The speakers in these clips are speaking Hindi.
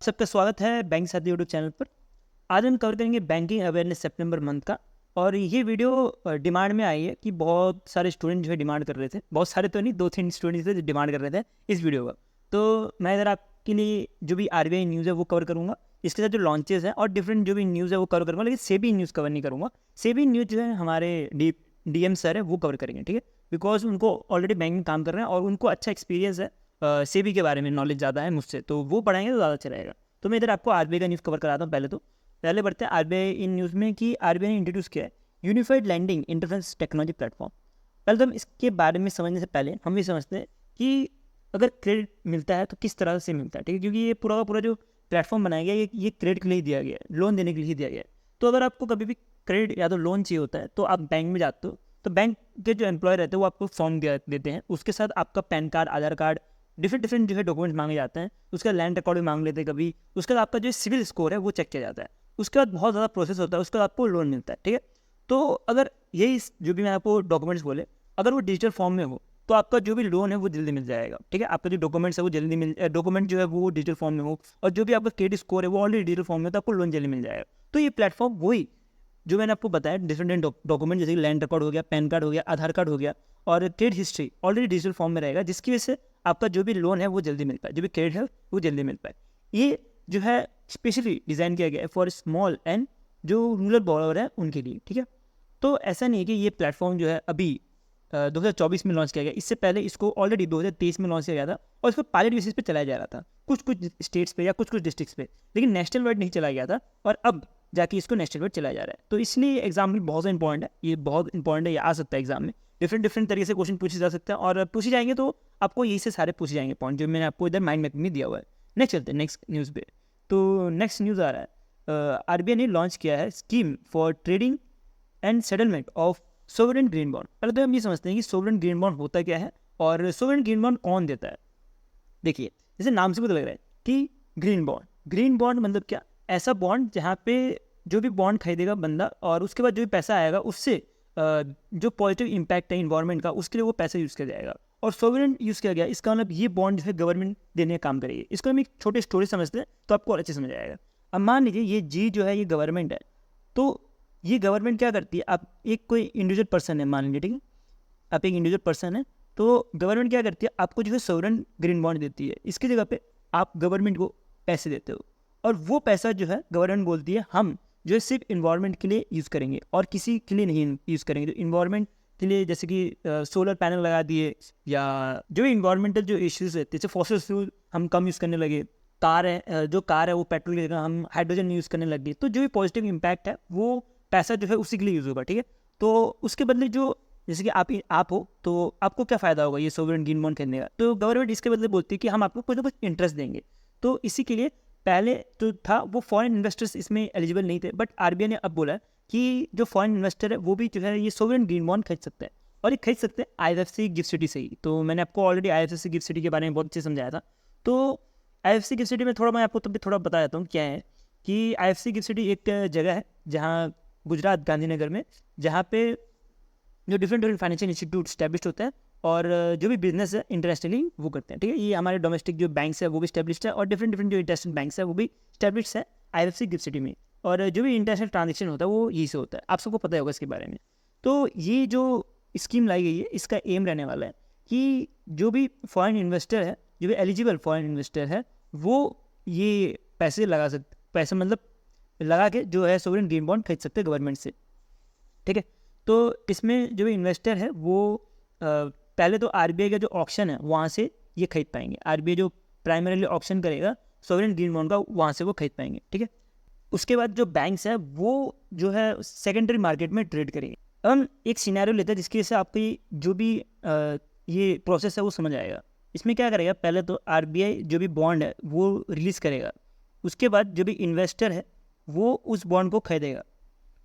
सबका स्वागत है बैंक साथी यूट्यूब चैनल पर। आज हम कवर करेंगे बैंकिंग अवेयरनेस सितंबर मंथ का। और ये वीडियो डिमांड में आई है कि बहुत सारे स्टूडेंट जो है डिमांड कर रहे थे, बहुत सारे तो नहीं, 2-3 स्टूडेंट्स थे जो डिमांड कर रहे थे इस वीडियो का। तो मैं इधर आपके लिए जो भी आरबीआई न्यूज़ है वो कवर करूँगा, इसके साथ जो लॉन्चेस हैं और डिफरेंट जो भी न्यूज़ है वो कवर करूँगा, लेकिन सेबी न्यूज़ कवर नहीं करूँगा। सेबी न्यूज़ जो है हमारे डीएम सर है वो कवर करेंगे, ठीक है, बिकॉज उनको ऑलरेडी बैंक में काम कर रहे हैं और उनको अच्छा एक्सपीरियंस है, सेबी के बारे में नॉलेज ज़्यादा है मुझसे, तो वो पढ़ाएंगे तो ज़्यादा अच्छा रहेगा। तो मैं इधर आपको आरबीआई का न्यूज़ कवर कराता हूँ। पहले बढ़ते हैं आरबीआई इन न्यूज़ में कि आरबीआई ने इंट्रोड्यूस किया है unified landing interface technology platform. पहले तो हम इसके बारे में समझने से पहले हम भी समझते हैं कि अगर क्रेडिट मिलता है तो किस तरह से मिलता है, ठीक है, क्योंकि ये पूरा का पूरा जो प्लेटफॉर्म बनाया गया है ये क्रेडिट के लिए दिया गया है, लोन देने के लिए दिया गया है। तो अगर आपको कभी भी क्रेडिट या तो लोन चाहिए होता है तो आप बैंक में जाते हो, तो बैंक के जो एम्प्लॉय रहते हैं वो आपको फॉर्म देते हैं, उसके साथ आपका पैन कार्ड, आधार कार्ड, डिफरेंट जो है डॉक्यूमेंट्स मांगे जाते हैं। उसका लैंड रिकॉर्ड भी मांग लेते हैं कभी। उसके बाद आपका जो सिविल स्कोर है वो चेक किया जाता है। उसके बाद बहुत ज़्यादा प्रोसेस होता है, उसके बाद आपको लोन मिलता है, ठीक है। तो अगर यही जो भी मैं आपको डॉक्यूमेंट्स बोले, अगर वो डिजिटल फॉर्म में हो तो आपका जो भी लोन है वो जल्दी मिल जाएगा, ठीक है। आपका जो डॉक्यूमेंट्स है वो जल्दी डॉक्यूमेंट जो है वो डिजिटल फॉर्म में हो, और जो भी आपका क्रेडिट स्कोर है वो ऑलरेडी डिजिटल फॉर्म में हो, तो आपको लोन जल्दी मिल जाएगा। तो ये प्लेटफॉर्म वही जो मैंने आपको बताया, डिफरेंट डॉक्यूमेंट जैसे लैंड रिकॉर्ड हो गया, पैन कार्ड हो गया, आधार कार्ड हो गया और credit history already digital form में रहेगा, जिसकी वजह से आपका जो भी लोन है वो जल्दी मिल पाए, जो भी क्रेडिट है वो जल्दी मिल पाए। ये जो है स्पेशली डिज़ाइन किया गया है फॉर स्मॉल एंड जो रूरल बॉरोवर है उनके लिए, ठीक है। तो ऐसा नहीं है कि ये प्लेटफॉर्म जो है अभी 2024 में लॉन्च किया गया, इससे पहले इसको ऑलरेडी 2023 में लॉन्च किया गया था और इसको पायलट बेसिस पे चलाया जा रहा था कुछ स्टेट्स पे या कुछ डिस्ट्रिक्ट्स पे, लेकिन नेशनल वाइड नहीं चलाया गया था और अब जाके इसको नेशनल वाइड चलाया जा रहा है। तो इसलिए एग्जाम्पल बहुत सा इंपॉर्टेंट है, ये बहुत इंपॉर्टेंट है, ये आ सकता है एग्जाम में, डिफरेंट तरीके से क्वेश्चन पूछे जा सकते हैं और पूछे जाएंगे तो आपको यही से सारे पूछे जाएंगे पॉइंट जो मैंने आपको इधर माइंड मैपिंग में दिया हुआ है। नेक्स्ट चलते हैं नेक्स्ट न्यूज़ पे। तो नेक्स्ट न्यूज़ आ रहा है, आरबीआई ने लॉन्च किया है scheme for trading and settlement of sovereign green bond. पहले तो हम ये समझते हैं कि सोवरेन ग्रीन बॉन्ड होता क्या है और सोवरेन ग्रीन बॉन्ड कौन देता है। देखिए, जैसे नाम से पता लग रहा है कि ग्रीन बॉन्ड मतलब क्या, ऐसा बॉन्ड जहाँ पे जो भी बॉन्ड खरीदेगा बंदा और उसके बाद जो भी पैसा आएगा उससे जो पॉजिटिव इम्पैक्ट है इन्वायरमेंट का, उसके लिए वो पैसा यूज़ किया जाएगा। और सोवरेन यूज़ किया गया, इसका मतलब ये बॉन्ड जो है गवर्नमेंट देने का काम करेगी। इसको हम एक छोटे स्टोरी समझते हैं तो आपको और अच्छे समझ आएगा। अब मान लीजिए ये जी जो है ये गवर्नमेंट है, तो ये गवर्नमेंट क्या करती है, आप एक कोई इंडिविजुअल पर्सन है मान लीजिए, ठीक है, आप एक इंडिविजुअल पर्सन है, तो गवर्नमेंट क्या करती है, आपको जो है सोवरेन ग्रीन बॉन्ड देती है। इसकी जगह पे आप गवर्नमेंट को पैसे देते हो और वो पैसा जो है गवर्नमेंट बोलती है हम जो है सिर्फ इन्वायरमेंट के लिए यूज़ करेंगे और किसी के लिए नहीं यूज़ करेंगे। तो इन्वायरमेंट के लिए जैसे कि सोलर पैनल लगा दिए, या जो भी इन्वायरमेंटल जो इश्यूज है, जैसे फॉसिल फ्यूल हम कम यूज़ करने लगे, जो कार है वो पेट्रोल की जगह हम हाइड्रोजन यूज़ करने लगे, तो जो भी पॉजिटिव इम्पैक्ट है वो पैसा जो है उसी के लिए यूज़ होगा, ठीक है। तो उसके बदले जो जैसे कि आप हो तो आपको क्या फ़ायदा होगा ये सोवरेन ग्रीन बॉन्ड खरीदने का, तो गवर्नमेंट इसके बदले बोलती है कि हम आपको कुछ ना कुछ इंटरेस्ट देंगे। तो इसी के लिए पहले जो था वो फॉरेन इन्वेस्टर्स इसमें एलिजिबल नहीं थे, बट आरबीआई ने अब बोला कि जो फॉरेन इन्वेस्टर है वो भी जो है ये सोवरेन ग्रीन बॉन्ड खरीद सकते हैं, और ये खरीद सकते हैं आईएफएससी गिफ्ट सिटी से ही। तो मैंने आपको ऑलरेडी आईएफएससी गिफ्ट सिटी के बारे में बहुत अच्छे समझाया था। तो आईएफएससी गिफ्ट सिटी में थोड़ा मैं आपको तब भी थोड़ा बता देता हूँ क्या है कि आईएफएससी गिफ्ट सिटी एक जगह है जहाँ गुजरात गांधीनगर में, जहाँ पे जो डिफरेंट फाइनेंशियल इंस्टीट्यूट स्टैब्लिश होते हैं और जो भी बिजनेस है इंटरनेशनली वो करते हैं, ठीक है। ये हमारे डोमेस्टिक जो बैंक्स है वो भी स्टैब्लिश्ड है और डिफरेंट जो इंटरनेशनल बैंक्स है वो भी स्टैब्लिश्ड है आईएफएससी गिफ्ट सिटी में, और जो भी इंटरनेशनल ट्रांजेक्शन होता है वो यही से होता है, आप सबको पता होगा इसके बारे में। तो ये जो स्कीम लाई गई है इसका एम रहने वाला है कि जो भी फॉरेन इन्वेस्टर है, जो भी एलिजिबल फॉरेन इन्वेस्टर है, वो ये पैसे पैसे मतलब लगा के जो है सोवरेन ग्रीन बॉन्ड खरीद सकते हैं गवर्नमेंट से, ठीक है। तो इसमें जो भी इन्वेस्टर है वो पहले तो आरबीआई का जो ऑक्शन है वहाँ से ये खरीद पाएंगे। आरबीआई जो प्राइमरीली ऑक्शन करेगा सोवरेन ग्रीन बॉन्ड का, वहाँ से वो खरीद पाएंगे, ठीक है। उसके बाद जो बैंक्स हैं वो जो है सेकेंडरी मार्केट में ट्रेड करेंगे। अब हम एक सिनेरियो लेते हैं जिसकी वजह से आपकी जो भी ये प्रोसेस है वो समझ आएगा। इसमें क्या करेगा, पहले तो आरबीआई जो भी बॉन्ड है वो रिलीज़ करेगा, उसके बाद जो भी इन्वेस्टर है वो उस बॉन्ड को खरीदेगा,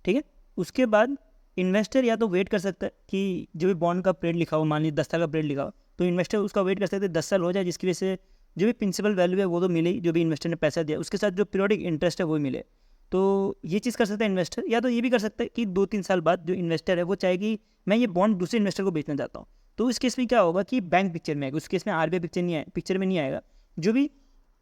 ठीक है। उसके बाद इन्वेस्टर या तो वेट कर सकता है कि जो भी बॉन्ड का पीरियड लिखा हो, मान लीजिए 10 साल का पीरियड लिखा हो, तो इन्वेस्टर उसका वेट कर सकते हैं 10 साल हो जाए, जिसकी वजह से जो भी प्रिंसिपल वैल्यू है वो तो मिले ही, जो भी इन्वेस्टर ने पैसा दिया उसके साथ जो पीरियोडिक इंटरेस्ट है वो मिले। तो ये चीज़ कर सकता है इन्वेस्टर, या तो ये भी कर सकता है कि 2-3 साल बाद जो इन्वेस्टर है वो चाहे कि मैं ये बॉन्ड दूसरे इन्वेस्टर को बेचना चाहता हूँ, तो इस केस में क्या होगा कि बैंक पिक्चर में आएगा। उस केस में आरबीआई पिक्चर में नहीं आएगा, जो भी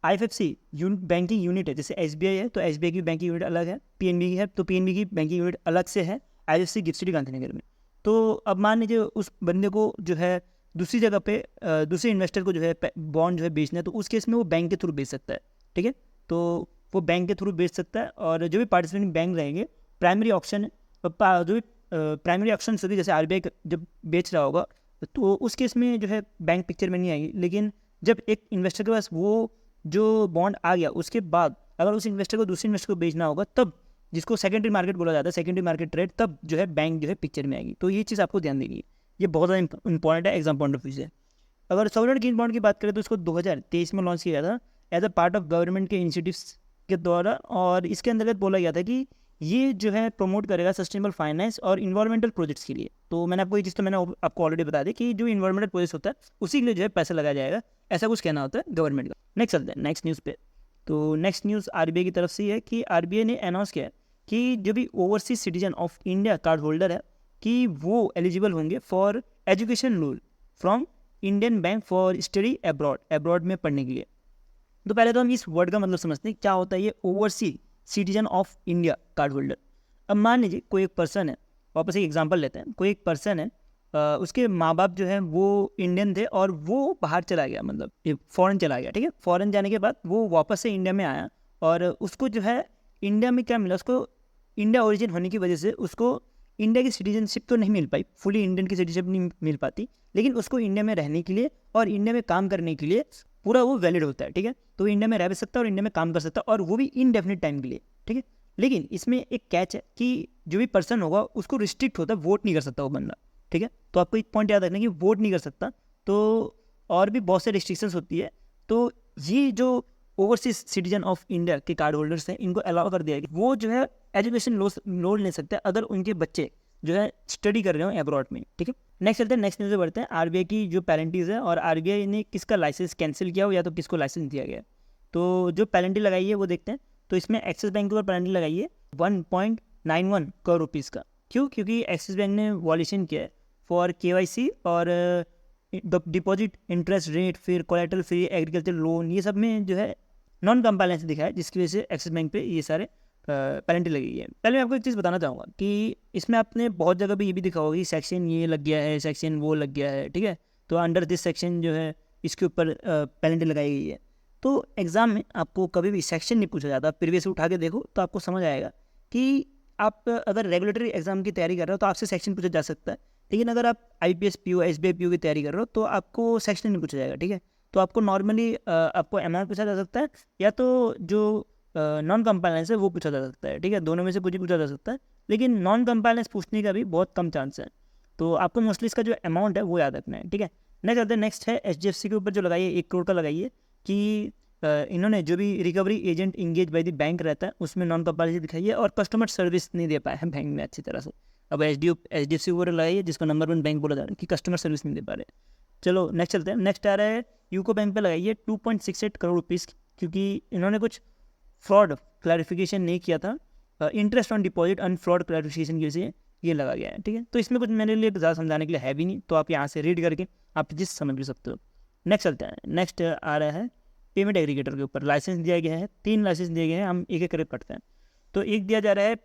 IFFC बैंकिंग यूनिट है, जैसे SBI है तो SBI की बैंकिंग यूनिट अलग है, PNB की है तो PNB की बैंकिंग यूनिट अलग से है IFFC गिफ्ट सिटी गांधीनगर में। तो अब मान लीजिए उस बंदे को जो है दूसरी जगह पे दूसरे इन्वेस्टर को जो है बॉन्ड जो है बेचना है, तो उस केस में वो बैंक के थ्रू बेच सकता है। ठीक है, तो वो बैंक के थ्रू बेच सकता है। और जो भी पार्टिसिपेटिंग बैंक रहेंगे, प्राइमरी ऑप्शन जो भी प्राइमरी ऑप्शन होगी, जैसे RBI जब बेच रहा होगा तो उस केस में जो है बैंक पिक्चर में नहीं आएगी। लेकिन जब एक इन्वेस्टर के पास वो जो बॉन्ड आ गया, उसके बाद अगर उस इन्वेस्टर को दूसरे इन्वेस्टर को बेचना होगा, तब जिसको सेकेंडरी मार्केट बोला जाता है, सेकेंडरी मार्केट ट्रेड, तब जो है बैंक जो है पिक्चर में आएगी। तो ये चीज़ आपको ध्यान देनी है, ये बहुत ज़्यादा इंपॉर्टेंट है एग्जाम पॉइंट ऑफ व्यू से। अगर सॉवरेन ग्रीन बॉन्ड की बात करें तो इसको 2023 में लॉन्च किया गया था as a part of government के इनिशिएटिव्स के द्वारा, और इसके अंतर्गत बोला गया था कि ये जो है प्रमोट करेगा सस्टेनेबल फाइनेंस और इन्वायरमेंटल प्रोजेक्ट्स के लिए। तो मैंने आपको ये चीज़ तो मैंने आपको ऑलरेडी बता दी कि जो इन्वायरमेंटल प्रोजेक्ट होता है उसी के लिए जो है पैसा लगाया जाएगा, ऐसा कुछ कहना होता है गवर्नमेंट का। नेक्स्ट चलते हैं नेक्स्ट न्यूज़ पे। तो नेक्स्ट न्यूज़ RBI की तरफ से है कि RBI ने अनाउंस किया है कि जो भी overseas citizen of India card holder है कि वो एलिजिबल होंगे for education loan from Indian bank for study abroad में पढ़ने के लिए। तो पहले तो हम इस वर्ड का मतलब समझते हैं, क्या होता है ये overseas citizen of India card holder. अब मान लीजिए कोई एक पर्सन है, वापस एक एग्जांपल लेते हैं, कोई एक पर्सन है, उसके माँ बाप जो है वो इंडियन थे और वो बाहर चला गया, मतलब फॉरेन चला गया। ठीक है, फॉरेन जाने के बाद वो वापस से इंडिया में आया और उसको जो है इंडिया में क्या मिला, उसको इंडिया ओरिजिन होने की वजह से उसको इंडिया की सिटीजनशिप तो नहीं मिल पाई, फुली इंडियन की सिटीजनशिप नहीं मिल पाती, लेकिन उसको इंडिया में रहने के लिए और इंडिया में काम करने के लिए पूरा वो वैलिड होता है। ठीक है, तो इंडिया में रह भी सकता है और इंडिया में काम कर सकता है, और वो भी इनडेफिनिट टाइम के लिए। ठीक है, लेकिन इसमें एक कैच है कि जो भी पर्सन होगा उसको रिस्ट्रिक्ट होता है, वोट नहीं कर सकता वो बंदा। ठीक है, तो आपको एक पॉइंट याद रखना कि वोट नहीं कर सकता, तो और भी बहुत से रिस्ट्रिक्शंस होती है। तो ये जो ओवरसीज सिटीजन ऑफ इंडिया के कार्ड होल्डर्स हैं, इनको अलाउ कर दिया है कि वो जो है एजुकेशन लोन ले सकते हैं अगर उनके बच्चे जो है स्टडी कर रहे हो अब्रॉड में। ठीक है, नेक्स्ट चलते हैं, नेक्स्ट न्यूज़ में बढ़ते हैं। RBI की जो पेनल्टीज़ है और RBI ने किसका लाइसेंस कैंसिल किया हो या तो किसको लाइसेंस दिया गया। तो जो पेनल्टी लगाई है वो देखते हैं। तो इसमें एक्सिस बैंक के ऊपर पेनल्टी लगाई है 1.91 करोड़ रुपीज़ का। क्यों? क्योंकि एक्सिस बैंक ने वॉल्यूशन किया है फॉर KYC और डिपॉजिट इंटरेस्ट रेट, फिर कोलेटरल फ्री एग्रीकल्चर लोन, ये सब में जो है नॉन कंप्लायंस दिखा है, जिसकी वजह से एक्सिस बैंक पे ये सारे पेनल्टी लगी है। पहले मैं आपको एक चीज़ बताना चाहूँगा कि इसमें आपने बहुत जगह पे ये भी दिखा होगा कि सेक्शन ये लग गया है, सेक्शन वो लग गया है। ठीक है, तो अंडर दिस सेक्शन जो है इसके ऊपर पेनल्टी लगाई गई है। तो एग्ज़ाम में आपको कभी भी सेक्शन नहीं पूछा जाता, प्रीवियस उठा के देखो तो आपको समझ आएगा कि आप अगर रेगुलेटरी एग्जाम की तैयारी कर रहे हो तो आपसे सेक्शन पूछा जा सकता है, लेकिन अगर आप IPS PO SBI PO की तैयारी कर रहे हो तो आपको सेक्शन नहीं पूछा जाएगा। ठीक है, तो आपको नॉर्मली आपको MR पूछा जा सकता है या तो जो नॉन कंप्लायंस है वो पूछा जा सकता है। ठीक है, दोनों में से कुछ भी पूछा जा सकता है, लेकिन नॉन कंप्लायंस पूछने का भी बहुत कम चांस है। तो आपको मोस्टली इसका जो अमाउंट है वो याद रखना है। ठीक है, नेक्स्ट है HDFC के ऊपर जो लगाइए 1 करोड़ का लगाइए कि इन्होंने जो भी recovery agent engage by the bank रहता है उसमें नॉन कंप्लायंस दिखाई है और कस्टमर सर्विस नहीं दे पाए हैं बैंक में अच्छी तरह से। अब HDFC ऊपर लगाइए जिसको नंबर 1 बैंक बोला जा रहा है कि कस्टमर सर्विस नहीं दे पा रहे। चलो नेक्स्ट चलते हैं। नेक्स्ट आ रहा है यूको बैंक पे लगाइए 2.68 करोड़ रुपीज़, क्योंकि इन्होंने कुछ फ्रॉड क्लैरिफिकेशन नहीं किया था, interest on deposit and fraud clarification की वजह से ये लगा गया है। ठीक है, तो इसमें कुछ मेरे लिए ज़्यादा समझाने के लिए है भी नहीं, तो आप यहाँ से रीड करके आप जिस समझ भी सकते हो। नेक्स्ट चलते हैं। नेक्स्ट आ रहा है पेमेंट एग्रीगेटर के ऊपर लाइसेंस दिया गया है, 3 लाइसेंस दिए गए हैं, हम एक एक करके पढ़ते हैं। तो एक दिया जा रहा है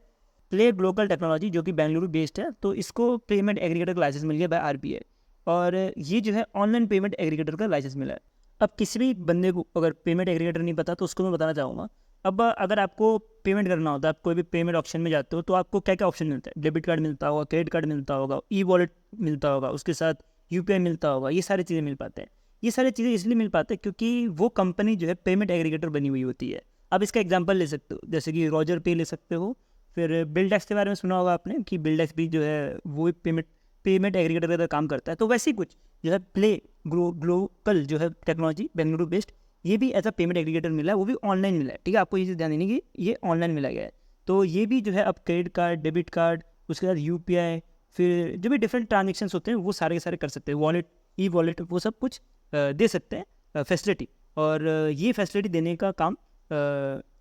प्ले ग्लोबल टेक्नोलॉजी जो कि बेंगलुरु बेस्ड है, तो इसको पेमेंट एग्रीगेटर का लाइसेंस मिल गया बाय RBI, और ये जो है ऑनलाइन पेमेंट एग्रीगेटर का लाइसेंस मिला है। अब किसी भी बंदे को अगर पेमेंट एग्रीगेटर नहीं पता तो उसको मैं बताना चाहूँगा। अब अगर आपको पेमेंट करना होता है, आप कोई भी पेमेंट ऑप्शन में जाते हो तो आपको क्या क्या ऑप्शन मिलता है, डेबिट कार्ड मिलता होगा, क्रेडिट कार्ड मिलता होगा, ई-वॉलेट मिलता होगा, उसके साथ UPI मिलता होगा, ये सारी चीज़ें मिल पाते हैं। ये सारी चीज़ें इसलिए मिल पाते हैं क्योंकि वो कंपनी जो है पेमेंट एग्रीगेटर बनी हुई होती है। अब इसका एग्जांपल ले सकते हो, जैसे कि रोजर पे ले सकते हो, फिर बिल्डेक्स के बारे में सुना होगा आपने कि बिल्डेक्स भी जो है वो पेमेंट एग्रीगेटर का काम करता है। तो वैसे ही कुछ जो है प्ले ग्लोबल जो है टेक्नोलॉजी बेंगलुरु बेस्ड, ये भी ऐसा पेमेंट एग्रीगेटर मिला है, वो भी ऑनलाइन मिला है। ठीक है, आपको ये चीज़ ध्यान देनी कि ये ऑनलाइन मिला गया है। तो ये भी जो है अब क्रेडिट कार्ड, डेबिट कार्ड, उसके बाद UPI, फिर जो भी डिफरेंट ट्रांजेक्शन्स होते हैं वो सारे के सारे कर सकते हैं, वॉलेट, ई-वॉलेट, वो सब कुछ दे सकते हैं फैसिलिटी। और ये फैसिलिटी देने का काम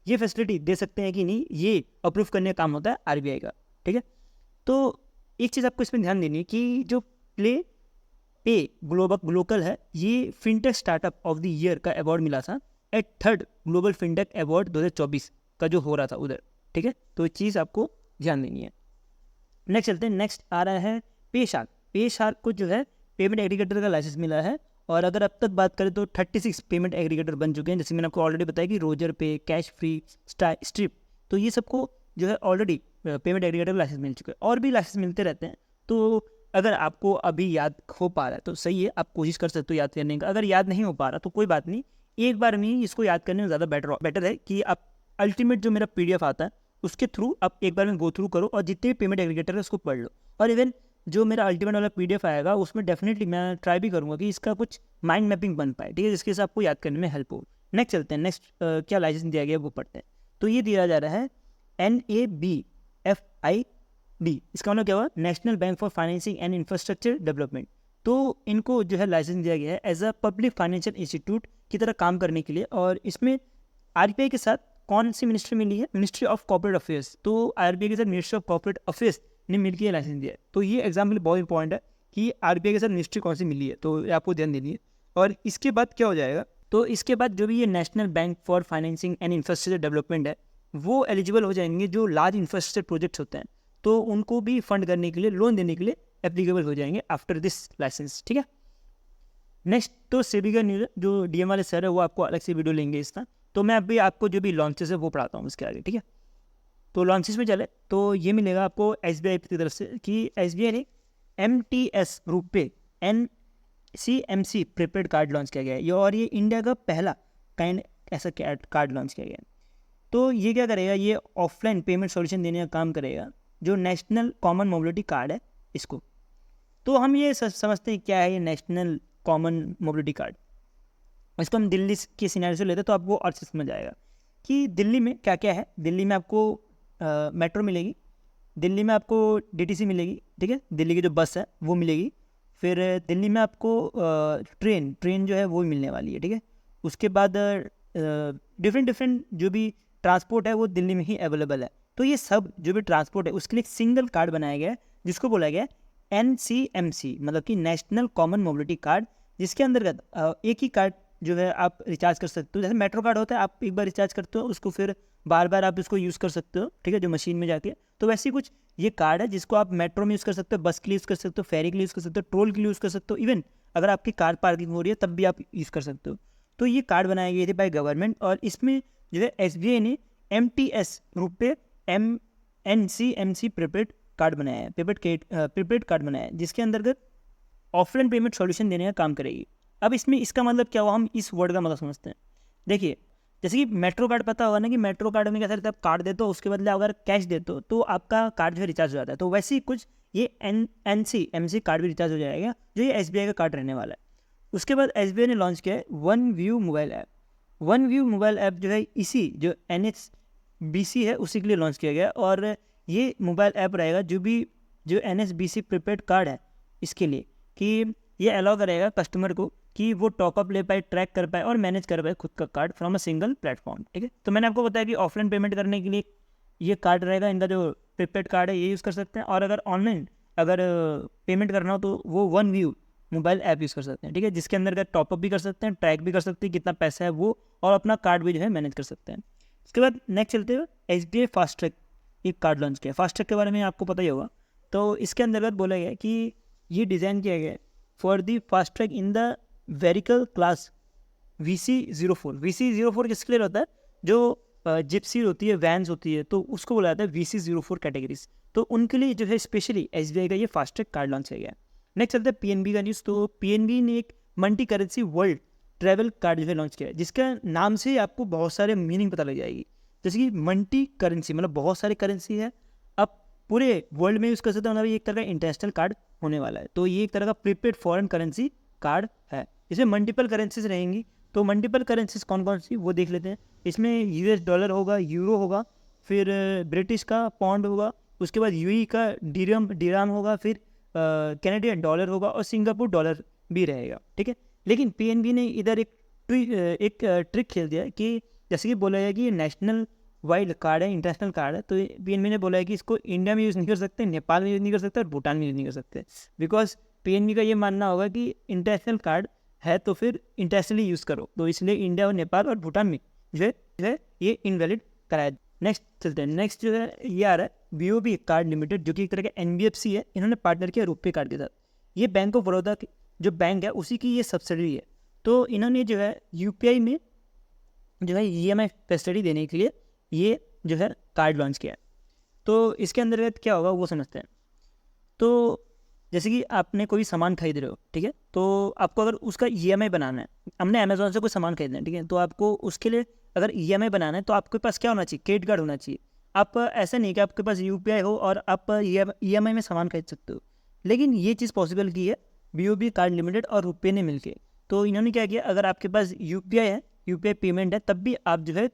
ये फैसिलिटी दे सकते हैं कि नहीं, ये अप्रूव करने का काम होता है RBI का। ठीक है, तो एक चीज़ आपको इसमें ध्यान देनी है कि जो पे ग्लोबल है, ये fintech startup of the year का अवार्ड मिला था eight 3rd global fintech award 2024 का जो हो रहा था उधर, ठीक है। तो ये चीज़ आपको ध्यान देनी है। नेक्स्ट चलते हैं, नेक्स्ट आ रहा है पेशार्क। पेशार्क को जो है पेमेंट एग्रीगेटर का लाइसेंस मिला है, और अगर अब तक बात करें तो 36 पेमेंट एग्रीगेटर बन चुके हैं, जैसे मैंने आपको ऑलरेडी बताया कि रोजर पे, कैश फ्री, स्ट्रिप, तो ये सबको जो है ऑलरेडी पेमेंट एग्रीगेटर का लाइसेंस मिल चुका है, और भी लाइसेंस मिलते रहते हैं। तो अगर आपको अभी याद हो पा रहा है तो सही है, आप कोशिश कर सकते हो याद करने का। अगर याद नहीं हो पा रहा तो कोई बात नहीं, एक बार में ही इसको याद करने में ज़्यादा बेटर है कि आप अल्टीमेट जो मेरा PDF आता है उसके थ्रू आप एक बार में गो थ्रू करो, और जितने भी पेमेंट एग्रीगेटर है उसको पढ़ लो। और इवन जो मेरा अल्टीमेट वाला PDF आएगा उसमें डेफिनेटली मैं ट्राई भी करूँगा कि इसका कुछ माइंड मैपिंग बन पाए, ठीक है, जिसके से आपको याद करने में हेल्प हो। नेक्स्ट चलते हैं, नेक्स्ट क्या लाइसेंस दिया गया वो पढ़ते हैं। तो ये दिया जा रहा है NABFID, इसका मतलब क्या हुआ, national bank for financing and infrastructure development. तो इनको जो है लाइसेंस दिया गया है as a public financial institute की तरह काम करने के लिए, और इसमें RBI के साथ कौन सी मिनिस्ट्री मिली है, मिनिस्ट्री ऑफ कॉर्पोरेट अफेयर्स। तो RBI के साथ मिनिस्ट्री ऑफ कॉर्पोरेट अफेयर्स ने मिलकर ये लाइसेंस दिया है। तो ये एग्जाम्पल बहुत इंपॉर्टेंट है कि RBI के साथ मिनिस्ट्री कौन सी मिली है, तो ये आपको ध्यान देनी है। और इसके बाद क्या हो जाएगा, तो इसके बाद जो भी ये national bank for financing and infrastructure development है वो एलिजिबल हो जाएंगे, जो लार्ज इंफ्रास्ट्रक्चर प्रोजेक्ट्स होते हैं तो उनको भी फंड करने के लिए, लोन देने के लिए एप्लीकेबल हो जाएंगे आफ्टर दिस लाइसेंस, ठीक है। नेक्स्ट तो सेबी का न्यूज़, जो DM वाले सर है वो आपको अलग से वीडियो लेंगे इसका, तो मैं अभी आपको जो भी लॉन्चेस है वो पढ़ाता हूँ इसके आगे, ठीक है। तो लॉन्चेस में चले तो ये मिलेगा आपको SBI की तरफ से कि SBI ने MTS RuPay NCMC prepaid card launch किया गया है, और ये इंडिया का पहला काइंड ऐसा कार्ड लॉन्च किया गया है। तो ये क्या करेगा, ये ऑफलाइन पेमेंट सॉल्यूशन देने का काम करेगा, जो नेशनल कॉमन मोबिलिटी कार्ड है इसको। तो हम ये समझते हैं क्या है ये नेशनल कॉमन मोबिलिटी कार्ड। इसको हम दिल्ली के सिनेरियो से लेते हैं तो आपको और समझ आएगा कि दिल्ली में क्या क्या है। दिल्ली में आपको मेट्रो मिलेगी, दिल्ली में आपको DTC मिलेगी, ठीक है, दिल्ली की जो बस है वो मिलेगी। फिर दिल्ली में आपको ट्रेन जो है वो भी मिलने वाली है, ठीक है। उसके बाद डिफरेंट जो भी ट्रांसपोर्ट है वो दिल्ली में ही अवेलेबल है। तो ये सब जो भी ट्रांसपोर्ट है उसके लिए एक सिंगल कार्ड बनाया गया है जिसको बोला गया है NCMC, मतलब कि नेशनल कॉमन मोबिलिटी कार्ड, जिसके अंतर्गत एक ही कार्ड जो है आप रिचार्ज कर सकते हो। जैसे मेट्रो कार्ड होता है, आप एक बार रिचार्ज करते हो उसको फिर बार बार आप इसको यूज़ कर सकते हो, ठीक है, जो मशीन में जाके। तो वैसे ही कुछ ये कार्ड है जिसको आप मेट्रो में यूज़ कर सकते हो, बस के लिए यूज़ कर सकते हो, फेरी के लिए यूज़ कर सकते हो, टोल के लिए यूज़ कर सकते हो, इवन अगर आपकी कार पार्किंग हो रही है तब भी आप यूज़ कर सकते हो। तो ये कार्ड बनाए गए थे बाय गवर्नमेंट, और इसमें जो है SBI ने MTS RuPay NCMC prepaid card बनाया है, प्रीपेड कार्ड बनाया है, जिसके अंतर्गत ऑफलाइन पेमेंट सॉल्यूशन देने का काम करेगी। अब इसमें इसका मतलब क्या हुआ, हम इस वर्ड का मतलब समझते हैं। देखिए, जैसे कि मेट्रो कार्ड पता होगा ना कि मेट्रो कार्ड में क्या रहता है, आप कार्ड देते हो उसके बदले अगर कैश देते हो तो आपका कार्ड जो है रिचार्ज हो जाता है। तो वैसे ही कुछ ये NCMC कार्ड भी रिचार्ज हो जाएगा, जो ये SBI का कार्ड रहने वाला है। उसके बाद SBI ने लॉन्च किया है one view mobile app. One view mobile app जो है इसी जो NSBC है उसी के लिए लॉन्च किया गया, और ये मोबाइल ऐप रहेगा जो NSBC प्रीपेड कार्ड है इसके लिए, कि ये अलाउ करेगा कस्टमर को कि वो टॉपअप ले पाए, ट्रैक कर पाए और मैनेज कर पाए खुद का card from a single platform, ठीक है। तो मैंने आपको बताया कि ऑफलाइन पेमेंट करने के लिए ये कार्ड रहेगा, इनका जो प्रीपेड कार्ड है ये यूज़ कर सकते हैं, और अगर ऑनलाइन पेमेंट करना हो तो वो one view mobile app use कर सकते हैं, ठीक है, जिसके अंदर टॉपअप भी कर सकते हैं, ट्रैक भी कर सकते हैं कितना पैसा है वो, और अपना कार्ड भी जो है मैनेज कर सकते हैं। उसके बाद नेक्स्ट चलते हुए SBI फास्ट ट्रैक एक कार्ड लॉन्च किया। फास्ट ट्रैक के बारे में आपको पता ही होगा। तो इसके अंतर्गत बोला गया कि ये डिज़ाइन किया गया for the fast track in the vehicle class VC04। VC04 किसके लिए होता है, जो जिप्सी होती है, वैन्स होती है, तो उसको बोला जाता है VC04 कैटेगरीज। तो उनके लिए जो है स्पेशली SBI का ये फास्ट ट्रैक कार्ड लॉन्च किया गया। नेक्स्ट चलता है PNB का न्यूज़। तो PNB ने एक multi currency world travel card जो है लॉन्च किया है, जिसका नाम से आपको बहुत सारे मीनिंग पता लग जाएगी। जैसे कि मल्टी करेंसी मतलब बहुत सारे करेंसी है, अब पूरे वर्ल्ड में यूज़ कर सकते हो, मतलब ये एक तरह का इंटरनेशनल कार्ड होने वाला है। तो ये एक तरह का प्रीपेड फॉरेन करेंसी कार्ड है। इसमें मल्टीपल करेंसीज रहेंगी। तो मल्टीपल करेंसीज कौन कौन सी वो देख लेते हैं। इसमें US डॉलर होगा, यूरो होगा, फिर ब्रिटिश का पौंड होगा, उसके बाद UAE का डिराम होगा, फिर कैनेडियन डॉलर होगा, और सिंगापुर डॉलर भी रहेगा, ठीक है। लेकिन PNB ने इधर एक ट्रिक खेल दिया कि जैसे कि बोला गया कि ये नेशनल वाइड कार्ड है, इंटरनेशनल कार्ड है, तो PNB ने बोला है कि इसको इंडिया में यूज़ नहीं कर सकते, नेपाल में यूज़ नहीं कर सकते, और भूटान में यूज़ नहीं कर सकते, बिकॉज PNB का ये मानना होगा कि इंटरनेशनल कार्ड है तो फिर इंटरनेशनली यूज़ करो। तो इसलिए इंडिया और नेपाल और भूटान में जो है ये इनवैलिड कराया। नेक्स्ट चलते हैं। नेक्स्ट जो है ये आ रहा है BOB कार्ड लिमिटेड, जो कि एक तरह का NBFC है। इन्होंने पार्टनर किया रुपे कार्ड के साथ। ये बैंक ऑफ बड़ौदा जो बैंक है उसी की ये सब्सिडरी है। तो इन्होंने जो है UPI में जो है EMI फैसिलिटी देने के लिए ये जो है कार्ड लॉन्च किया है। तो इसके अंतर्गत क्या होगा वो समझते हैं। तो जैसे कि आपने कोई सामान खरीद रहे हो, ठीक है, तो आपको अगर उसका EMI बनाना है, हमने अमेजोन से कोई सामान खरीदना है, ठीक है, तो आपको उसके लिए अगर EMI बनाना है तो आपके पास क्या होना चाहिए, क्रेडिट कार्ड होना चाहिए। आप ऐसा नहीं कि आपके पास UPI हो और आप EMI में सामान खरीद सकते हो, लेकिन ये चीज़ पॉसिबल की है BOB कार्ड लिमिटेड और रुपये ने मिलके। तो इन्होंने क्या किया, अगर आपके पास UPI है, UPI पेमेंट है, तब भी आप जो है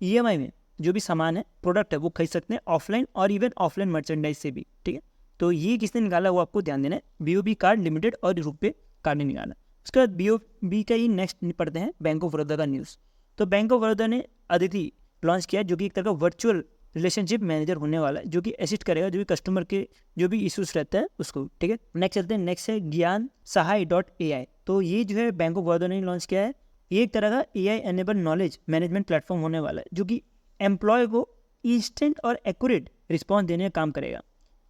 EMI में जो भी सामान है, प्रोडक्ट है, वो खरीद सकते हैं ऑफलाइन और इवन ऑफलाइन मर्चेंडाइज से भी, ठीक है। तो ये किसने निकाला वो आपको ध्यान देना है, BOB कार्ड लिमिटेड और रुपये कार्ड ने निकाला। उसके बाद BOB का ही नेक्स्ट पढ़ते हैं बैंक ऑफ बड़ौदा का न्यूज़। तो बैंक ऑफ बड़ौदा ने अदिति लॉन्च किया, जो कि एक तरह का वर्चुअल रिलेशनशिप मैनेजर होने वाला है, जो कि असिस्ट करेगा जो भी कस्टमर के जो भी इश्यूज रहता है उसको, ठीक है। नेक्स्ट चलते हैं। नेक्स्ट है ज्ञान सहाय .ai। तो ये जो है बैंक ऑफ बड़ौदा ने लॉन्च किया है। ये एक तरह का AI enable knowledge management platform होने वाला है, जो कि एम्प्लॉय को इंस्टेंट और एक्यूरेट रिस्पॉन्स देने का काम करेगा।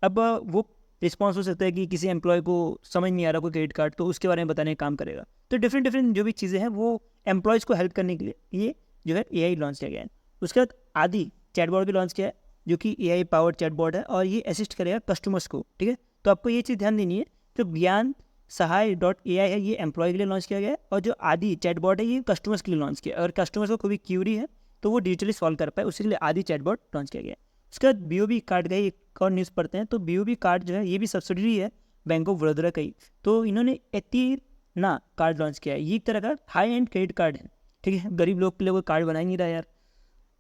अब वो रिस्पॉन्स हो सकता है कि किसी एम्प्लॉय को समझ नहीं आ रहा कोई क्रेडिट कार्ड, तो उसके बारे में बताने का काम करेगा। तो डिफरेंट जो भी चीज़ें हैं वो एम्प्लॉयज़ को हेल्प करने के लिए ये जो है AI लॉन्च किया गया है। उसके बाद आदि चैटबॉट भी लॉन्च किया है, जो कि AI पावर्ड चैटबॉट है और ये असिस्ट करेगा कस्टमर्स को, ठीक है। तो आपको ये चीज़ ध्यान देनी है, जो ज्ञान सहाय .ai है ये एम्प्लॉय के लिए लॉन्च किया गया है, और जो आदि चैटबॉट है ये कस्टमर्स के लिए लॉन्च किया है। अगर कस्टमर्स को कोई क्यूरी है तो वो डिजिटली सॉल्व कर पाए, उसके लिए आदि चैटबॉट लॉन्च किया गया है। उसके बाद BOB कार्ड का ही एक और न्यूज़ पढ़ते हैं। तो BOB कार्ड जो है ये भी सब्सिडरी है बैंक ऑफ बड़ौदा का ही। तो इन्होंने एतिना कार्ड लॉन्च किया है। ये एक तरह का हाई एंड क्रेडिट कार्ड है, ठीक है। गरीब लोग के लिए कोई कार्ड बना ही नहीं रहा यार,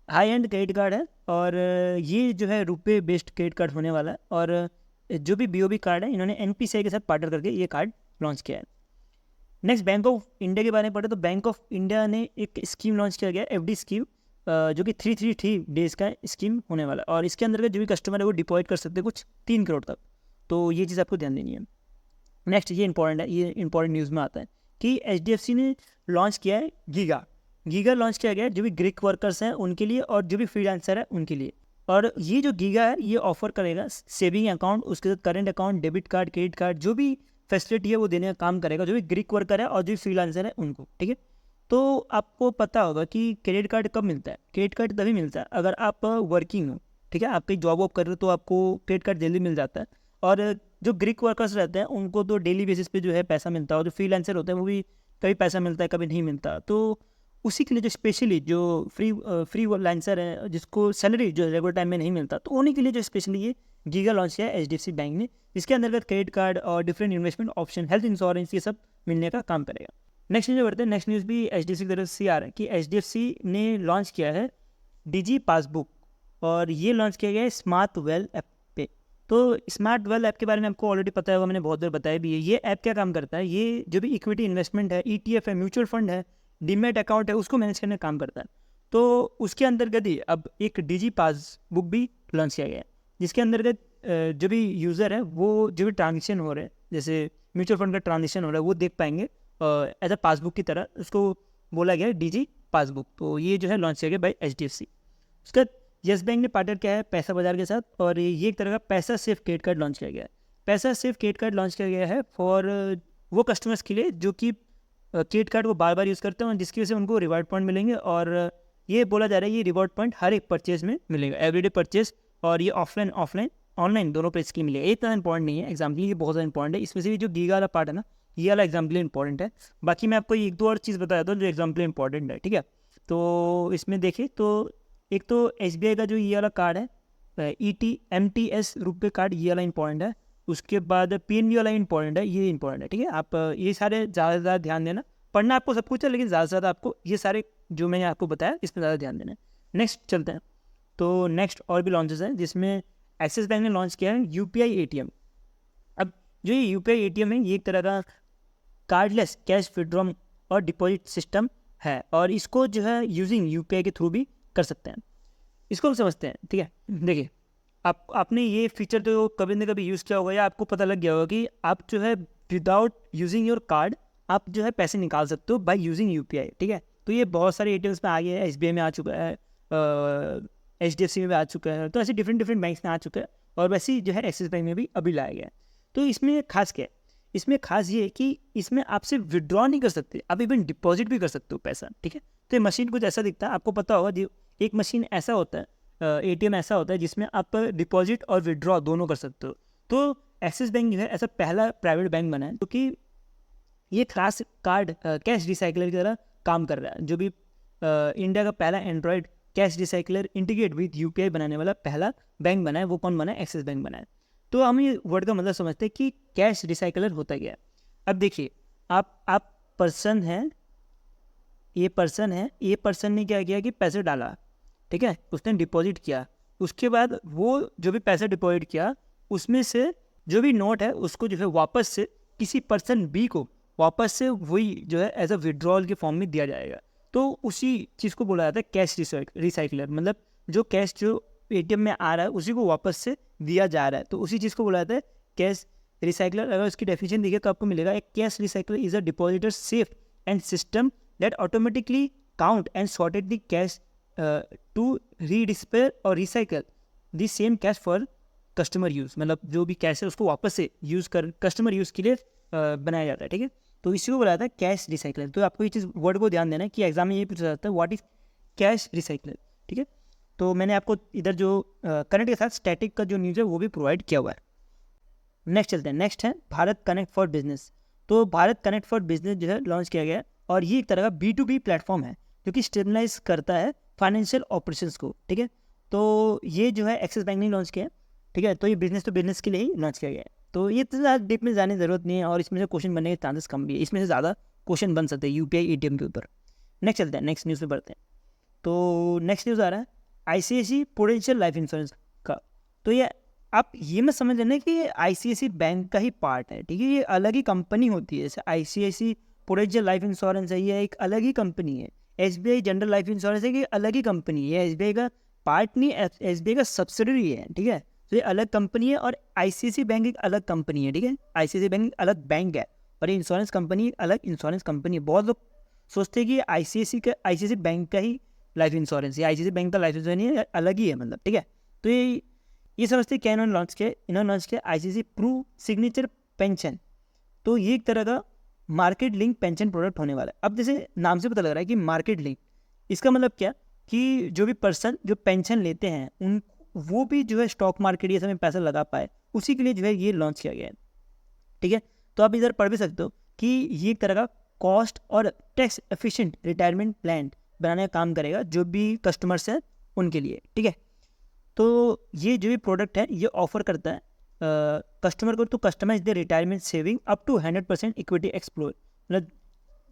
हाई एंड क्रेडिट कार्ड है। और ये जो है रुपये बेस्ड क्रेडिट कार्ड होने वाला है। और जो भी BOB कार्ड है इन्होंने NPCI के साथ पार्टनर करके ये कार्ड लॉन्च किया है। नेक्स्ट बैंक ऑफ इंडिया के बारे में पढ़े। तो बैंक ऑफ इंडिया ने एक स्कीम लॉन्च किया गया, FD स्कीम, जो कि 333 डेज का स्कीम होने वाला है। और इसके अंदर जो भी कस्टमर है वो डिपॉजिट कर सकते हैं कुछ 3 करोड़ तक। तो ये चीज़ आपको ध्यान देनी है। नेक्स्ट ये इंपॉर्टेंट है, ये इंपॉर्टेंट न्यूज़ में आता है कि HDFC ने लॉन्च किया है गीगा लॉन्च किया गया है, जो भी गिग वर्कर्स हैं उनके लिए और जो भी फ्रीलांसर है उनके लिए। और ये जो गीगा है ये ऑफर करेगा सेविंग अकाउंट, उसके साथ current account, debit card, credit card, जो भी फैसिलिटी है वो देने का काम करेगा जो भी गिग वर्कर है और जो भी फ्रीलांसर है उनको, ठीक है। तो आपको पता होगा कि क्रेडिट कार्ड कब मिलता है। क्रेडिट कार्ड तभी मिलता है अगर आप वर्किंग हो, ठीक है, आप कहीं जॉब वॉब कर रहे हो तो आपको क्रेडिट कार्ड जल्दी मिल जाता है। और जो गिग वर्कर्स रहते हैं उनको तो डेली बेसिस पे जो है पैसा मिलता है, और जो फ्रीलांसर होते हैं वो भी कभी पैसा मिलता है कभी नहीं मिलता। तो उसी के लिए जो स्पेशली जो फ्री लाइंसर है जिसको सैलरी जो रेगुलर टाइम में नहीं मिलता, तो उन्हीं के लिए जो स्पेशली ये गीगा लॉन्च किया है HDFC बैंक ने, इसके अंतर्गत क्रेडिट कार्ड और different investment option, health insurance, ये सब मिलने का काम करेगा। नेक्स्ट न्यूज़ बढ़ते हैं। नेक्स्ट न्यूज़ भी HDFC की तरफ से आ रहा है कि HDFC ने लॉन्च किया है डिजी पासबुक, और ये लॉन्च किया गया है स्मार्ट वेल ऐप पे। तो स्मार्ट वेल ऐप के बारे में आपको ऑलरेडी पता होगा, मैंने बहुत बार बताया भी है। ये ऐप क्या काम करता है, ये जो भी इक्विटी इन्वेस्टमेंट है, ETF है, म्यूचुअल फंड है, डीमेट अकाउंट है, उसको मैनेज करने का काम करता है। तो उसके अंतर्गत ही अब एक डिजी पासबुक भी लॉन्च किया गया है, जिसके अंतर्गत जो भी यूज़र है वो जो भी ट्रांजेक्शन हो रहे हैं, जैसे म्यूचुअल फंड का ट्रांजेक्शन हो रहा है, वो देख पाएंगे एज अ पासबुक की तरह। उसको बोला गया है डिजी पासबुक। तो ये जो है लॉन्च किया गया बाय HDFC। उसके बाद येस बैंक ने पार्टनर किया है पैसा बाजार के साथ, और ये एक तरह का पैसा सेफ क्रेडिट कार्ड लॉन्च किया गया है। पैसा सेफ क्रेडिट कार्ड लॉन्च किया गया है फॉर वो कस्टमर्स के लिए जो कि क्रेडिट कार्ड को बार बार यूज़ करते हैं, और जिसकी वजह से उनको रिवार्ड पॉइंट मिलेंगे। और ये बोला जा रहा है ये रिवॉर्ड पॉइंट हर एक परचेज में मिलेगा, एवरीडे परचेज, और ये ऑफलाइन ऑनलाइन दोनों पे इसके लिए मिलेगा। ये इतना इंपॉर्टेंट नहीं है एग्जाम्पल, ये बहुत ज़्यादा इंपॉर्टेंट है। इसमें से भी जो गीगा वाला पार्ट है ना, ये वाला एग्जाम्पल इंपॉर्टेंट है। बाकी मैं आपको एक दो और चीज़ बता देता हूँ जो एग्जाम्पल इंपॉर्टेंट है, ठीक है। तो इसमें देखिए, तो एक तो SBI का जो ये वाला कार्ड है MTS रुपये कार्ड, ये वाला इंपॉर्टेंट है। उसके बाद PNB वाला इंपॉर्टेंट है, ये इंपॉर्टेंट है, ठीक है। आप ये सारे ज़्यादा से ज़्यादा ध्यान देना। पढ़ना आपको सब कुछ है, लेकिन ज़्यादा से ज़्यादा आपको ये सारे जो मैंने आपको बताया इस पर ज़्यादा ध्यान देना है। नेक्स्ट चलते हैं। तो नेक्स्ट और भी लॉन्चेस हैं, जिसमें एक्सिस बैंक ने लॉन्च किया है UPI ATM। अब जो ये UPI ATM है ये एक तरह का कार्डलेस कैश विड्रॉल और डिपॉजिट सिस्टम है, और इसको जो है यूजिंग UPI के थ्रू भी कर सकते हैं। इसको हम समझते हैं, ठीक है। देखिए, आपने ये फीचर तो कभी न कभी यूज़ किया होगा, या आपको पता लग गया होगा कि आप जो है विदाउट यूजिंग योर कार्ड आप जो है पैसे निकाल सकते हो बाय यूजिंग UPI, ठीक है। तो ये बहुत सारे ATMs में आ गया है, SBI में आ चुका है, HDFC में भी आ चुका है, तो ऐसे डिफरेंट डिफरेंट बैंक्स में आ चुका है, और वैसे ही जो है एक्सिस बैंक में भी अभी लाया गया है। तो इसमें खास क्या है, इसमें खास ये है कि इसमें आप सिर्फ विड्रॉ नहीं कर सकते, आप इवन डिपॉजिट भी कर सकते हो पैसा, ठीक है। तो ये मशीन कुछ ऐसा दिखता है, आपको पता होगा जो एक मशीन ऐसा होता है, ATM ऐसा होता है जिसमें आप डिपॉजिट और विड्रॉ दोनों कर सकते हो। तो एक्सिस बैंक जो है ऐसा पहला प्राइवेट बैंक बना है क्योंकि ये खास कार्ड कैश रिसाइकलर की तरह काम कर रहा है, जो भी इंडिया का पहला Android cash recycler integrate with UPI बनाने वाला पहला बैंक बना है। वो कौन बना है? एक्सिस बैंक बना है। तो हम ये वर्ड का मतलब समझते हैं कि कैश रिसाइकलर होता क्या है। अब देखिए, आप पर्सन हैं, ये पर्सन ने क्या किया कि पैसे डाला, ठीक है, उसने डिपॉजिट किया, उसके बाद वो जो भी पैसा डिपॉजिट किया उसमें से जो भी नोट है उसको जो है वापस से किसी पर्सन B को वापस से वही जो है एज अ विड्रॉल के फॉर्म में दिया जाएगा। तो उसी चीज़ को बोला जाता है कैश रिसाइकलर, मतलब जो कैश जो ATM में आ रहा है उसी को वापस से दिया जा रहा है, तो उसी चीज़ को बोला जाता है कैश रिसाइकलर। अगर उसकी डेफिनेशन देखिए तो आपको मिलेगा, एक cash recycler is a depositor safe and system that automatically count and sorted the cash to redispense और recycle the same cash for customer use, मतलब जो भी कैश है उसको वापस से यूज़ कर कस्टमर यूज़ के लिए बनाया जाता है, ठीक है। तो इसी को बोला जाता है कैश रिसाइकलर। तो आपको ये चीज़ वर्ड को ध्यान देना है कि एग्जाम में ये पूछा जाता है व्हाट इज कैश रिसाइकलर, ठीक है। तो मैंने आपको इधर जो करंट के साथ स्टैटिक का जो न्यूज़ है वो भी प्रोवाइड किया हुआ है। नेक्स्ट चलते हैं, नेक्स्ट है भारत कनेक्ट फॉर बिजनेस। तो भारत कनेक्ट फॉर बिजनेस जो है लॉन्च किया गया है, और ये एक तरह का B2B प्लेटफॉर्म है जो कि स्टेबलाइज करता है फाइनेंशियल ऑपरेशंस को, ठीक है। तो ये जो है एक्सिस बैंक ने लॉन्च किया है, ठीक है। तो ये बिजनेस टू बिजनेस के लिए ही लॉन्च किया गया है। तो ये इतना ज़्यादा डीप में जाने की ज़रूरत नहीं है, और इसमें से क्वेश्चन बनने के चांसेस कम भी है, इसमें से ज़्यादा क्वेश्चन बन सकते हैं UPI ATM के ऊपर। नेक्स्ट चलते हैं, नेक्स्ट न्यूज़ पे बढ़ते हैं। तो नेक्स्ट न्यूज़ आ रहा है ICICI प्रूडेंशियल लाइफ इंश्योरेंस का। तो ये आप ये मत समझ लेना कि ये ICICI बैंक का ही पार्ट है, ठीक है। ये अलग ही कंपनी होती है, जैसे ICICI प्रूडेंशियल लाइफ इंश्योरेंस है, ये एक अलग ही कंपनी है। SBI जनरल लाइफ इंश्योरेंस है, कि अलग ही कंपनी है, SBI का पार्ट नहीं, SBI का सब्सिडरी है, ठीक है। तो ये अलग कंपनी है, और ICICI बैंक एक अलग कंपनी है, ठीक है। ICICI बैंक एक अलग बैंक है, और ये इंश्योरेंस कंपनी एक अलग इंश्योरेंस कंपनी है। बहुत लोग सोचते हैं कि ICICI बैंक का ही लाइफ इंश्योरेंस, या ICICI बैंक का लाइफ इंश्योरेंस नहीं है, अलग ही है, मतलब, ठीक है। तो ये समझते हैं क्या इन्होंने लॉन्च किया ICICI प्रू सिग्नेचर पेंशन। तो ये एक तरह का मार्केट लिंक पेंशन प्रोडक्ट होने वाला है। अब जैसे नाम से पता लग रहा है कि मार्केट लिंक, इसका मतलब क्या कि जो भी पर्सन जो पेंशन लेते हैं उन वो भी जो है स्टॉक मार्केट ये सब में पैसा लगा पाए, उसी के लिए जो है ये लॉन्च किया गया है, ठीक है। तो आप इधर पढ़ भी सकते हो कि ये एक तरह का कॉस्ट और टैक्स एफिशिएंट रिटायरमेंट प्लान बनाने का काम करेगा जो भी कस्टमर्स हैं उनके लिए, ठीक है। तो ये जो भी प्रोडक्ट है ये ऑफर करता है कस्टमर को to customise the retirement saving up to 100% equity explore, मतलब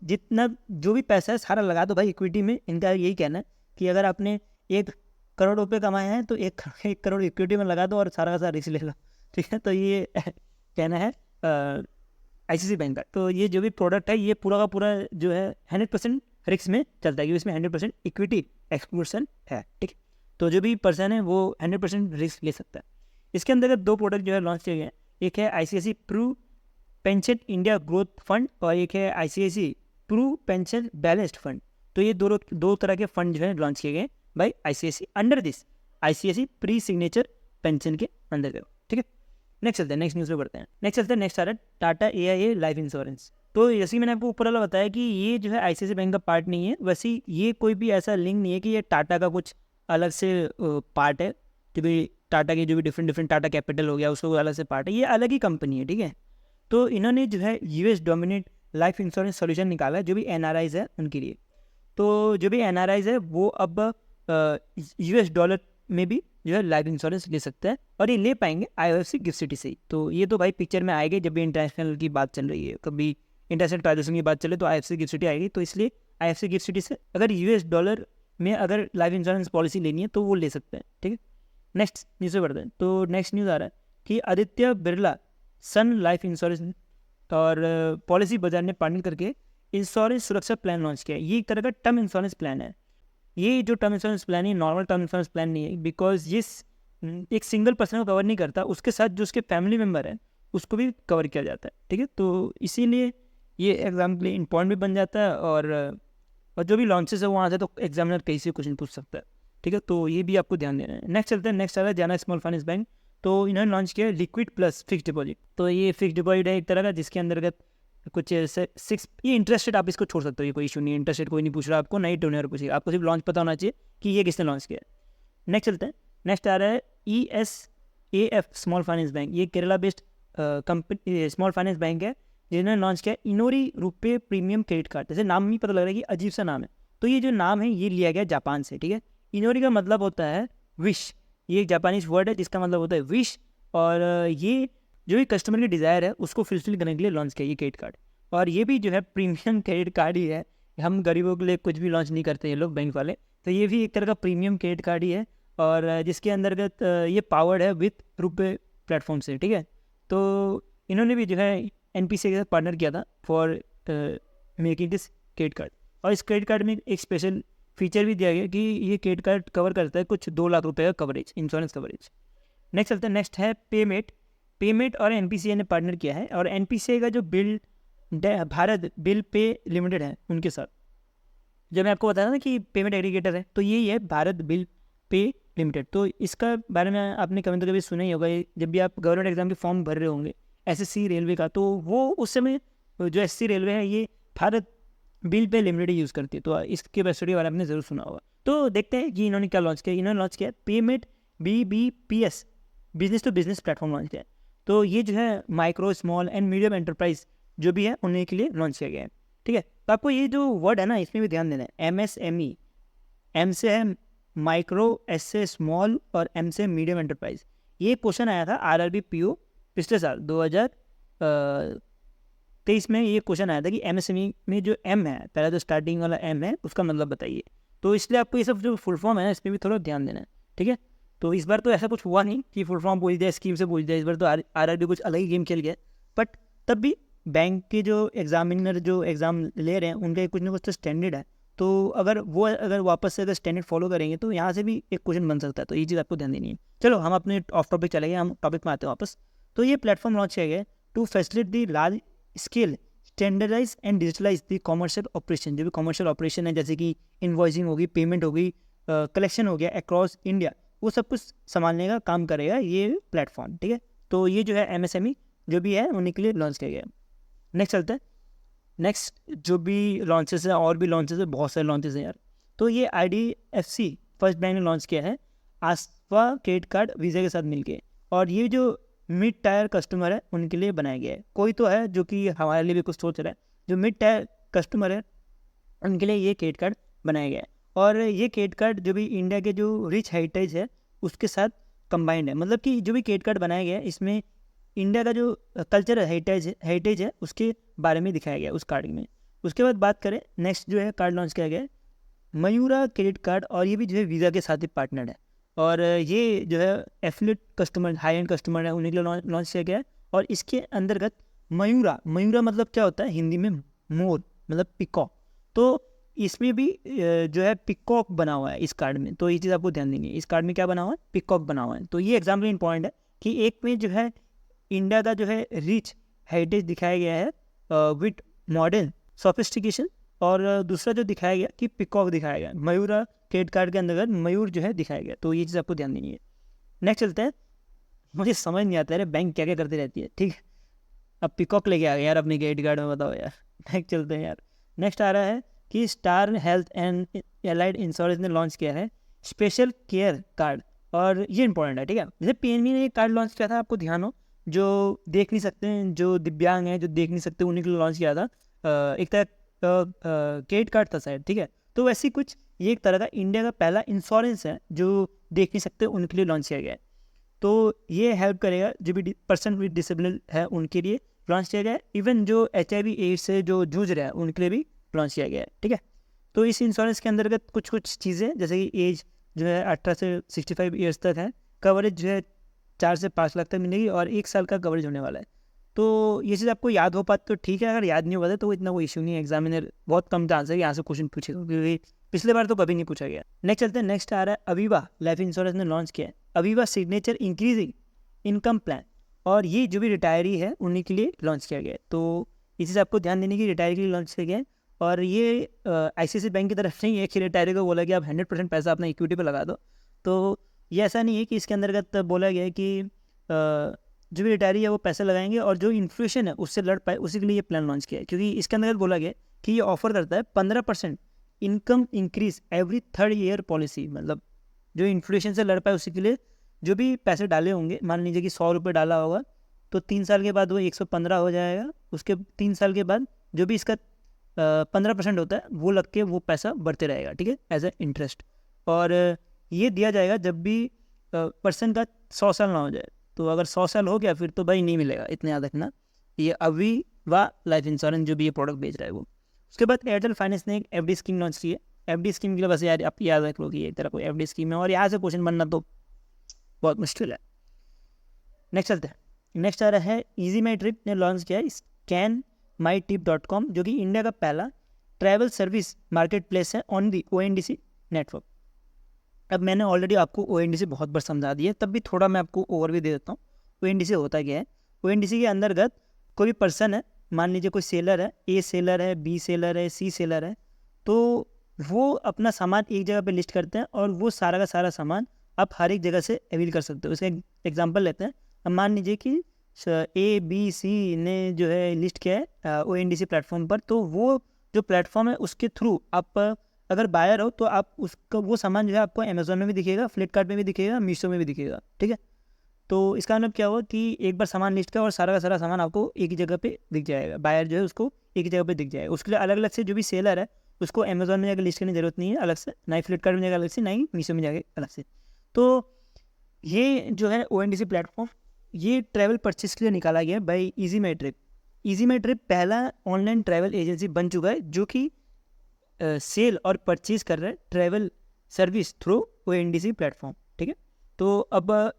जितना जो भी पैसा है सारा लगा दो भाई इक्विटी में। इनका यही कहना है कि अगर आपने 1 करोड़ रुपए कमाए हैं तो 1 करोड़ इक्विटी में लगा दो और सारा का सारा रिस्क ले लो, ठीक है। तो ये कहना है ICICI बैंक का। तो ये जो भी प्रोडक्ट है ये पूरा का पूरा जो है 100% रिस्क में चलता है, क्योंकि इसमें 100% इक्विटी एक्सक्लूशन है, ठीक है। तो जो भी पर्सन है वो 100% रिस्क ले सकता है। इसके अंदर 2 प्रोडक्ट जो है लॉन्च किए गए हैं, एक है ICICI Pru pension India growth fund, और एक है ICICI Pru pension balanced fund. तो ये दो तरह के फंड जो है लॉन्च किए गए by ICICI under this ICICI pre signature pension के अंदर, ठीक है। नेक्स्ट चलते हैं, नेक्स्ट न्यूज़ पे बढ़ते हैं। नेक्स्ट आ रहा है टाटा AIA लाइफ इंश्योरेंस। तो जैसे मैंने आपको ऊपर वाला बताया कि ये जो है ICICI बैंक का पार्ट नहीं है, वैसे ये कोई भी ऐसा लिंक नहीं है कि ये टाटा का कुछ अलग से पार्ट है, कि भाई टाटा के जो भी डिफरेंट टाटा कैपिटल हो गया उसको अलग से पार्ट है, ये अलग ही कंपनी है, ठीक है। तो इन्होंने जो है US dominate life insurance solution निकाला है जो भी NRIs है उनके लिए। तो जो भी NRIs है वो अब US डॉलर में भी जो है लाइफ इंश्योरेंस ले सकते हैं, और ये ले पाएंगे IFC गिफ्ट सिटी से ही। तो ये तो भाई पिक्चर में आएगी जब भी इंटरनेशनल की बात चल रही है, कभी इंटरनेशनल ट्रांजेक्शन की बात चले तो IFC गिफ्ट सिटी आएगी। तो इसलिए IFC गिफ्ट सिटी से अगर US डॉलर में अगर लाइफ इंश्योरेंस पॉलिसी लेनी है तो वो ले सकते हैं, ठीक है। नेक्स्ट न्यूज़ पे बढ़ते हैं। तो नेक्स्ट न्यूज़ आ रहा है कि आदित्य बिरला सन लाइफ इंश्योरेंस और पॉलिसी बाजार ने पार्टनर करके इंश्योरेंस सुरक्षा प्लान लॉन्च किया है। ये एक तरह का टर्म इंश्योरेंस प्लान है। ये जो टर्म इंश्योरेंस प्लान है नॉर्मल टर्म इंश्योरेंस प्लान नहीं है, बिकॉज ये एक सिंगल पर्सन को कवर नहीं करता, उसके साथ जो उसके फैमिली मेम्बर है उसको भी कवर किया जाता है, ठीक है। तो इसीलिए ये एग्जाम के लिए इंपॉर्टेंट भी बन जाता है, और जो भी लॉन्चेस है वहाँ से तो एग्जामिनर कहीं से क्वेश्चन पूछ सकता है, ठीक है। तो ये भी आपको ध्यान देना है। नेक्स्ट चलते हैं, नेक्स्ट आ रहा है जाना स्मॉल फाइनेंस बैंक। तो इन्होंने लॉन्च किया लिक्विड प्लस फिक्स डिपॉजिट। तो ये फिक्स डिपॉजिट है एक तरह का, जिसके अंतर्गत कुछ सिक्स, ये इंटरेस्टेड आप इसको छोड़ सकते हो, ये कोई इशू नहीं है, इंटरेस्टेड कोई नहीं पूछ रहा आपको, नहीं टोनर पूछेगा, आपको सिर्फ लॉन्च पता होना चाहिए कि ये किसने लॉन्च किया है। नेक्स्ट चलते हैं, नेक्स्ट आ रहा है ESAF स्मॉल फाइनेंस बैंक। ये Kerala based company small finance bank है, जिन्होंने लॉन्च किया इनोरी रुपे प्रीमियम क्रेडिट कार्ड। जैसे नाम ही पता लग रहा है कि अजीब सा नाम है, तो ये जो नाम है ये लिया गया जापान से, ठीक है। इनोरी का मतलब होता है विश, ये एक जापानीज वर्ड है जिसका मतलब होता है विश, और ये जो भी कस्टमर की डिज़ायर है उसको फुलफिल करने के लिए लॉन्च किया ये क्रेडिट कार्ड। और ये भी जो है प्रीमियम क्रेडिट कार्ड ही है, हम गरीबों के लिए कुछ भी लॉन्च नहीं करते ये लोग बैंक वाले, तो ये भी एक तरह का प्रीमियम क्रेडिट कार्ड ही है, और जिसके अंतर्गत ये पावर्ड है विथ रुपे प्लेटफॉर्म से, ठीक है। तो इन्होंने भी जो है NPCI के साथ पार्टनर किया था for making this credit card, और इस क्रेडिट कार्ड में एक स्पेशल फीचर भी दिया गया कि ये क्रेडिट कार्ड कवर करता है कुछ 2 लाख रुपए का कवरेज, इंश्योरेंस कवरेज। नेक्स्ट चलते हैं, नेक्स्ट है पेमेट और NPCI ने पार्टनर किया है, और NPCI का जो भारत बिल पे लिमिटेड है उनके साथ, जब मैं आपको बताया ना कि पेमेंट एग्रीगेटर है, तो यही है भारत बिल पे लिमिटेड। तो इसका बारे में आपने कभी तो कभी सुना ही होगा, जब भी आप गवर्नमेंट एग्जाम के फॉर्म भर रहे होंगे SSC रेलवे का, तो वो उस समय जो SSC रेलवे है ये Bharat bill pay limited use करती है, तो इसके बेस्टडी वाले आपने ज़रूर सुना होगा। तो देखते हैं कि इन्होंने क्या लॉन्च किया। इन्होंने लॉन्च किया payment BBPS, business to business platform launch किया है। तो ये जो है micro small and medium enterprise जो भी है उन्हीं के लिए लॉन्च किया गया है, ठीक है। तो आपको ये जो वर्ड है ना इसमें भी ध्यान देना है, MSME, M से है माइक्रो, S से स्मॉल, और M से मीडियम एंटरप्राइज। ये क्वेश्चन आया था RRB PO पिछले साल 2023 में, ये क्वेश्चन आया था कि MSME में जो M है, पहला जो स्टार्टिंग वाला M है उसका मतलब बताइए। तो इसलिए आपको ये सब जो फुल फॉर्म है ना इसमें भी थोड़ा ध्यान देना है, ठीक है। तो इस बार तो ऐसा कुछ हुआ नहीं कि फुल फॉर्म पूछ दिया, स्कीम से पूछ दिया, इस बार तो RRB कुछ अलग ही गेम खेल गया, बट तब भी बैंक के जो एग्जामिनर जो एग्ज़ाम ले रहे हैं उनका कुछ ना कुछ तो स्टैंडर्ड है, तो अगर वापस से अगर स्टैंडर्ड फॉलो करेंगे तो यहाँ से भी एक क्वेश्चन बन सकता है, तो ये चीज़ आपको ध्यान देनी है। चलो हम अपने ऑफ टॉपिक चले गए, हम टॉपिक में आते हैं वापस। तो ये प्लेटफॉर्म लॉन्च किया गया to facilitate the large scale standardise and digitalise the commercial operation. जो भी कॉमर्शियल ऑपरेशन है, जैसे कि इनवॉइसिंग होगी, पेमेंट होगी, कलेक्शन हो गया अक्रॉस इंडिया, वो सब कुछ संभालने का काम करेगा ये प्लेटफॉर्म, ठीक है। तो ये जो है MSME जो भी है उन्हीं के लिए लॉन्च किया गया। नेक्स्ट चलते हैं, नेक्स्ट जो भी लॉन्चेस है, और भी लॉन्चेस है, बहुत सारे लॉन्चेस हैं यार। तो ये IDFC फर्स्ट बैंक ने लॉन्च किया है आस्वा क्रेडिट कार्ड वीज़ा के साथ मिलके, और ये जो मिड टायर कस्टमर है उनके लिए बनाया गया है। कोई तो है जो कि हमारे लिए भी कुछ सोच रहा है, जो मिड टायर कस्टमर है उनके लिए ये क्रेडिट कार्ड बनाया गया है, और ये क्रेडिट कार्ड जो भी इंडिया के जो रिच हेरिटेज है उसके साथ कंबाइंड है। मतलब कि जो भी क्रेडिट कार्ड बनाया गया है इसमें इंडिया का जो कल्चर हेरिटेज है उसके बारे में दिखाया गया उस कार्ड में। उसके बाद बात करें, नेक्स्ट जो है कार्ड लॉन्च किया गया है मयूरा क्रेडिट कार्ड, और ये भी जो है वीज़ा के साथ ही पार्टनर है, और ये जो है affiliate customer, high and customer है उन्हीं के लिए लॉन्च किया गया है। और इसके अंतर्गत मयूरा मतलब क्या होता है हिंदी में मोर, मतलब पिकॉक, तो इसमें भी जो है पिकॉक बना हुआ है इस कार्ड में। तो ये चीज़ आपको ध्यान देनी है, इस कार्ड में क्या बना हुआ है, पिकॉक बना हुआ है। तो ये एग्जाम्पल इंपॉर्टेंट है कि एक में जो है इंडिया का जो है रिच हेरिटेज दिखाया गया है विथ मॉडर्न सोफिस्टिकेशन, और दूसरा जो दिखाया गया कि पिकॉक दिखाया गया, मयूरा क्रेडिट कार्ड के अंतर्गत मयूर जो है दिखाया गया। तो ये चीज़ आपको ध्यान देनी है। नेक्स्ट चलते हैं, मुझे समझ नहीं आता है बैंक क्या क्या करती रहती है, ठीक है। अब पिकॉक लेके आ गए यार अपने क्रेडिट कार्ड में, बताओ यार। नेक्स्ट चलते हैं यार, नेक्स्ट आ रहा है कि star health and allied insurance ने लॉन्च किया है स्पेशल केयर कार्ड, और ये इंपॉर्टेंट है, ठीक है। जैसे PNB ने एक कार्ड लॉन्च किया था, आपको ध्यान हो, जो देख नहीं सकते हैं, जो दिव्यांग हैं, जो देख नहीं सकते उन्हीं के लिए लॉन्च किया था, एक तरह क्रेडिट कार्ड था शायद, ठीक है। तो वैसे कुछ ये एक तरह का इंडिया का पहला इंश्योरेंस है जो देख नहीं सकते उनके लिए लॉन्च किया गया है। तो ये हेल्प करेगा जो भी पर्सन विद डिसेबल है उनके लिए लॉन्च किया गया है। इवन जो HIV एड्स से जो जूझ रहा है उनके लिए भी लॉन्च किया गया है, ठीक है। तो इस इंश्योरेंस के अंतर्गत कुछ चीज़ें, जैसे कि एज जो है 18 से 65 ईयर्स तक है, कवरेज जो है 4 से 5 लाख तक मिलेगी, और 1 साल का कवरेज होने वाला है। तो ये चीज़ आपको याद हो पाती तो ठीक है, अगर याद नहीं होता तो इतना कोई इशू नहीं है, एग्जामिनर बहुत कम चांस है यहाँ से क्वेश्चन पूछेगा, क्योंकि पिछले बार तो कभी नहीं पूछा गया। नेक्स्ट चलते हैं, नेक्स्ट आ रहा है अवीवा लाइफ इंश्योरेंस ने लॉन्च किया है Aviva signature increasing income plan, और ये जो भी रिटायरी है उन्हीं के लिए लॉन्च किया गया है। तो इसी से आपको ध्यान देने की रिटायर के लिए लॉन्च किया गया है। और ये ICICI बैंक की तरफ नहीं है कि रिटायरी को बोला कि आप 100% पैसा अपना इक्विटी पे लगा दो। तो ये ऐसा नहीं है कि इसके अंतर्गत बोला गया है कि जो भी रिटायरी है वो पैसा लगाएंगे और जो इन्फ्लेशन है उससे लड़ पाए, उसी के लिए ये प्लान लॉन्च किया है। क्योंकि इसके अंतर्गत बोला गया है कि ये ऑफर करता है 15% income increase every 3rd year policy. मतलब जो इन्फ्लेशन से लड़ पाए उसी के लिए जो भी पैसे डाले होंगे, मान लीजिए कि 100 रुपये डाला होगा तो 3 साल के बाद वो 115 हो जाएगा। उसके 3 साल के बाद जो भी इसका 15% होता है वो लग के वो पैसा बढ़ते रहेगा, ठीक है, एज ए इंटरेस्ट। और ये दिया जाएगा जब भी पर्सन का 100 साल ना हो जाए। तो अगर 100 साल हो गया फिर तो भाई नहीं मिलेगा, इतना याद रखना। ये अविवा लाइफ इंश्योरेंस जो भी ये प्रोडक्ट बेच रहा है वो। उसके बाद एयरटेल फाइनेंस ने एक FD स्कीम लॉन्च की है। FD स्कीम के लिए बस यार आप याद रख लो कि ये एक तरह कोई FD स्कीम है और यहाँ से क्वेश्चन बनना तो बहुत मुश्किल है। नेक्स्ट चलते हैं। नेक्स्ट आ रहा है ईजी माई ट्रिप ने लॉन्च किया है scanmytrip.com, जो कि इंडिया का पहला ट्रैवल सर्विस मार्केट प्लेस है ऑन दी ONDC नेटवर्क। अब मैंने ऑलरेडी आपको ONDC बहुत बार समझा दिया, तब भी थोड़ा मैं आपको ओवरव्यू दे देता हूँ। ONDC होता क्या है। ONDC के अंतर्गत कोई भी पर्सन है, मान लीजिए कोई सेलर है, A सेलर है, B सेलर है, C सेलर है, तो वो अपना सामान एक जगह पे लिस्ट करते हैं और वो सारा का सारा सामान आप हर एक जगह से अवेल कर सकते हो। इसका एग्जांपल लेते हैं। अब मान लीजिए कि A B C ने जो है लिस्ट किया है ONDC प्लेटफॉर्म पर, तो वो जो प्लेटफॉर्म है उसके थ्रू आप अगर बायर हो तो आप उसका वो सामान जो है आपको अमेजोन में भी दिखेगा, फ्लिपकार्ट में भी दिखेगा, मीशो में भी दिखेगा, ठीक है। तो इसका मतलब क्या हुआ कि एक बार सामान लिस्ट किया और सारा का सारा सामान आपको एक ही जगह पे दिख जाएगा। बायर जो है उसको एक ही जगह पे दिख जाएगा। उसके लिए अलग अलग से जो भी सेलर है उसको अमेजोन में जाकर लिस्ट करने की जरूरत नहीं है अलग से, ना ही फ्लिपकार्ट में जाकर अलग से, ना ही मीशो में जाकर अलग से। तो ये जो है ONDC प्लेटफॉर्म ये ट्रैवल परचेज के लिए निकाला गया है by easy my trip. Easy my trip पहला ऑनलाइन ट्रैवल एजेंसी बन चुका है जो कि सेल और परचेज कर रहा है travel service through ONDC platform, ठीक है। तो अब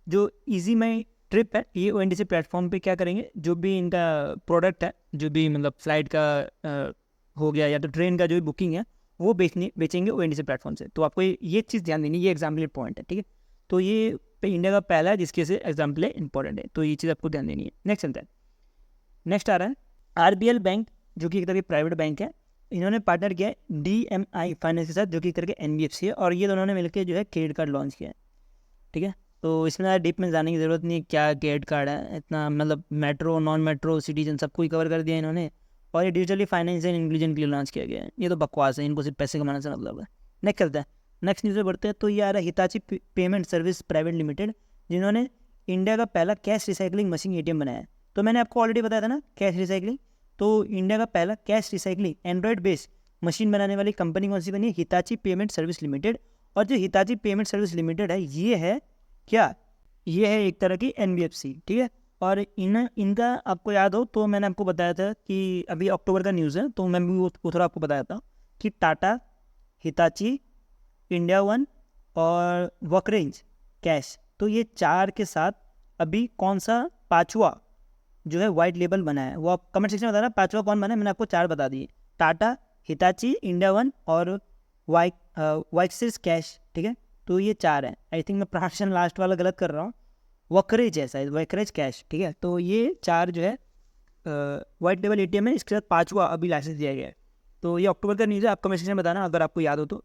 जो ईजी माई ट्रिप है ये ONDC प्लेटफॉर्म पे क्या करेंगे, जो भी इनका प्रोडक्ट है, जो भी मतलब फ्लाइट का हो गया या तो ट्रेन का जो भी बुकिंग है वो बेचेंगे ONDC प्लेटफॉर्म से। तो आपको ये चीज़ ध्यान देनी, ये एग्जाम्पल पॉइंट है, ठीक है। तो ये इंडिया का पहला है जिसके से एग्जाम्पल इंपॉर्टेंट है, तो ये चीज़ आपको ध्यान देनी है। नेक्स्ट चलता है। नेक्स्ट आ रहा है RBL बैंक, जो कि एक तरह की प्राइवेट बैंक है। इन्होंने पार्टनर किया है DMI फाइनेंस के साथ, जो कि एक तरह के NBFC है, और ये दोनों ने मिलकर जो है क्रेडिट कार्ड लॉन्च किया है, ठीक है। तो इसमें ज़्यादा डीप में जाने की ज़रूरत नहीं है क्या क्रेडिट कार्ड है, इतना मतलब मेट्रो नॉन मेट्रो सिटीजन सबको ही कवर कर दिया इन्होंने। और ये डिजिटली फाइनेंस एंड इंक्लूजन के लिए लॉन्च किया गया है। ये तो बकवास है, इनको सिर्फ पैसे कमाने से मतलब है। नेक्स्ट चलता है। नेक्स्ट न्यूज़ में बढ़ते हैं। तो ये आ रहा है Hitachi payment service private limited, जिन्होंने इंडिया का पहला कैश रिसाइकलिंग मशीन ATM बनाया है। तो मैंने आपको ऑलरेडी बताया था ना कैश रिसाइकलिंग, तो इंडिया का पहला cash recycling Android based machine बनाने वाली कंपनी कौन सी बनी है, हिताची पेमेंट सर्विस लिमिटेड। और जो हिताची पेमेंट सर्विस लिमिटेड है ये है क्या, ये है एक तरह की NBFC, ठीक है। और इनका आपको याद हो तो मैंने आपको बताया था कि अभी अक्टूबर का न्यूज़ है, तो मैं भी वो थोड़ा आपको बताया था कि टाटा, हिताची, इंडिया वन और वॉकरेंज कैश, तो ये 4 के साथ अभी कौन सा 5वां जो है वाइट लेबल बना है, वो आप कमेंट सेक्शन में बताना 5वां कौन बना है। मैंने आपको 4 बता दिए, टाटा, हिताची, इंडिया वन और वाइक्सिस कैश, ठीक है। तो ये 4 हैं। आई थिंक मैं प्रोनाउंसिएशन लास्ट वाला गलत कर रहा हूँ, वॉकरेज है शायद, वॉकरेज कैश, ठीक है। तो ये 4 जो है वाइट लेबल ATM है, इसके साथ 5वां अभी लाइसेंस दिया गया है। तो ये अक्टूबर का न्यूज़ है, आप कमेंट सेक्शन में बताना अगर आपको याद हो तो।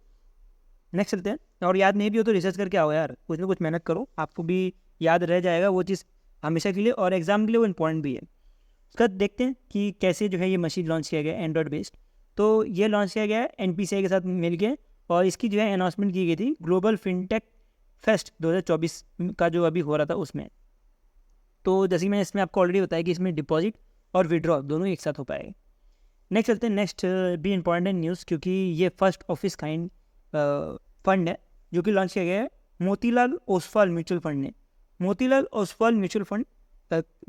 नेक्स्ट चलते हैं। और याद नहीं भी हो तो रिसर्च करके आओ यार, कुछ ना कुछ मेहनत करो, आपको भी याद रह जाएगा वो चीज़ हमेशा के लिए, और एग्जाम के लिए वो इम्पोर्टेंट भी है। उसका देखते हैं कि कैसे जो है ये मशीन लॉन्च किया गया है एंड्रॉयड बेस्ड। तो ये लॉन्च किया गया है NPCI के साथ मिल के, और इसकी जो है अनाउंसमेंट की गई थी ग्लोबल फिनटेक फेस्ट 2024 का जो अभी हो रहा था उसमें। तो जैसे कि मैंने इसमें आपको ऑलरेडी बताया कि इसमें डिपॉजिट और विड्रॉ दोनों एक साथ हो पाएगा। नेक्स्ट चलते हैं। नेक्स्ट भी इंपॉर्टेंट न्यूज़, क्योंकि ये फर्स्ट ऑफिस काइंड फंड है जो कि लॉन्च किया गया है मोतीलाल ओसवाल म्यूचुअल फंड ने। मोतीलाल ओसवाल म्यूचुअल फंड,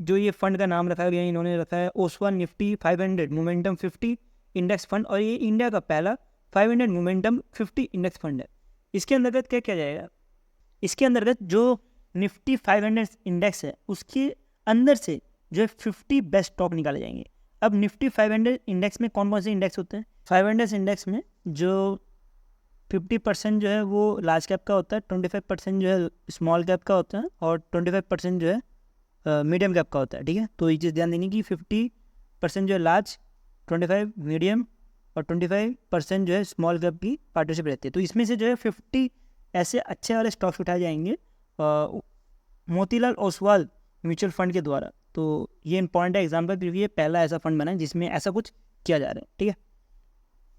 जो ये फंड का नाम रखा गया इन्होंने रखा है Oswal Nifty 500 momentum 50 index fund, और ये इंडिया का पहला 500 मोमेंटम 50 इंडेक्स फंड है। इसके अंतर्गत क्या किया जाएगा, इसके अंतर्गत जो निफ्टी 500 इंडेक्स है उसके अंदर से जो है 50 बेस्ट स्टॉक निकाले जाएंगे। अब निफ्टी 500 इंडेक्स में कौन कौन से इंडेक्स होते हैं, 500 इंडेक्स में जो 50% जो है वो लार्ज कैप का होता है, 25% जो है स्मॉल कैप का होता है, और 25% जो है मीडियम कैप का होता है, ठीक है। तो ये चीज़ ध्यान देनी कि 50 25% जो है लार्ज, 25 मीडियम और 25% जो है स्मॉल कैप की पार्टनरशिप रहती है। तो इसमें से जो है 50 ऐसे अच्छे वाले स्टॉक्स उठाए जाएंगे मोतीलाल ओसवाल म्यूचुअल फंड के द्वारा। तो ये इंपॉर्टेंट है एग्जाम का, क्योंकि ये पहला ऐसा फंड बना है जिसमें ऐसा कुछ किया जा रहा है। ठीक है,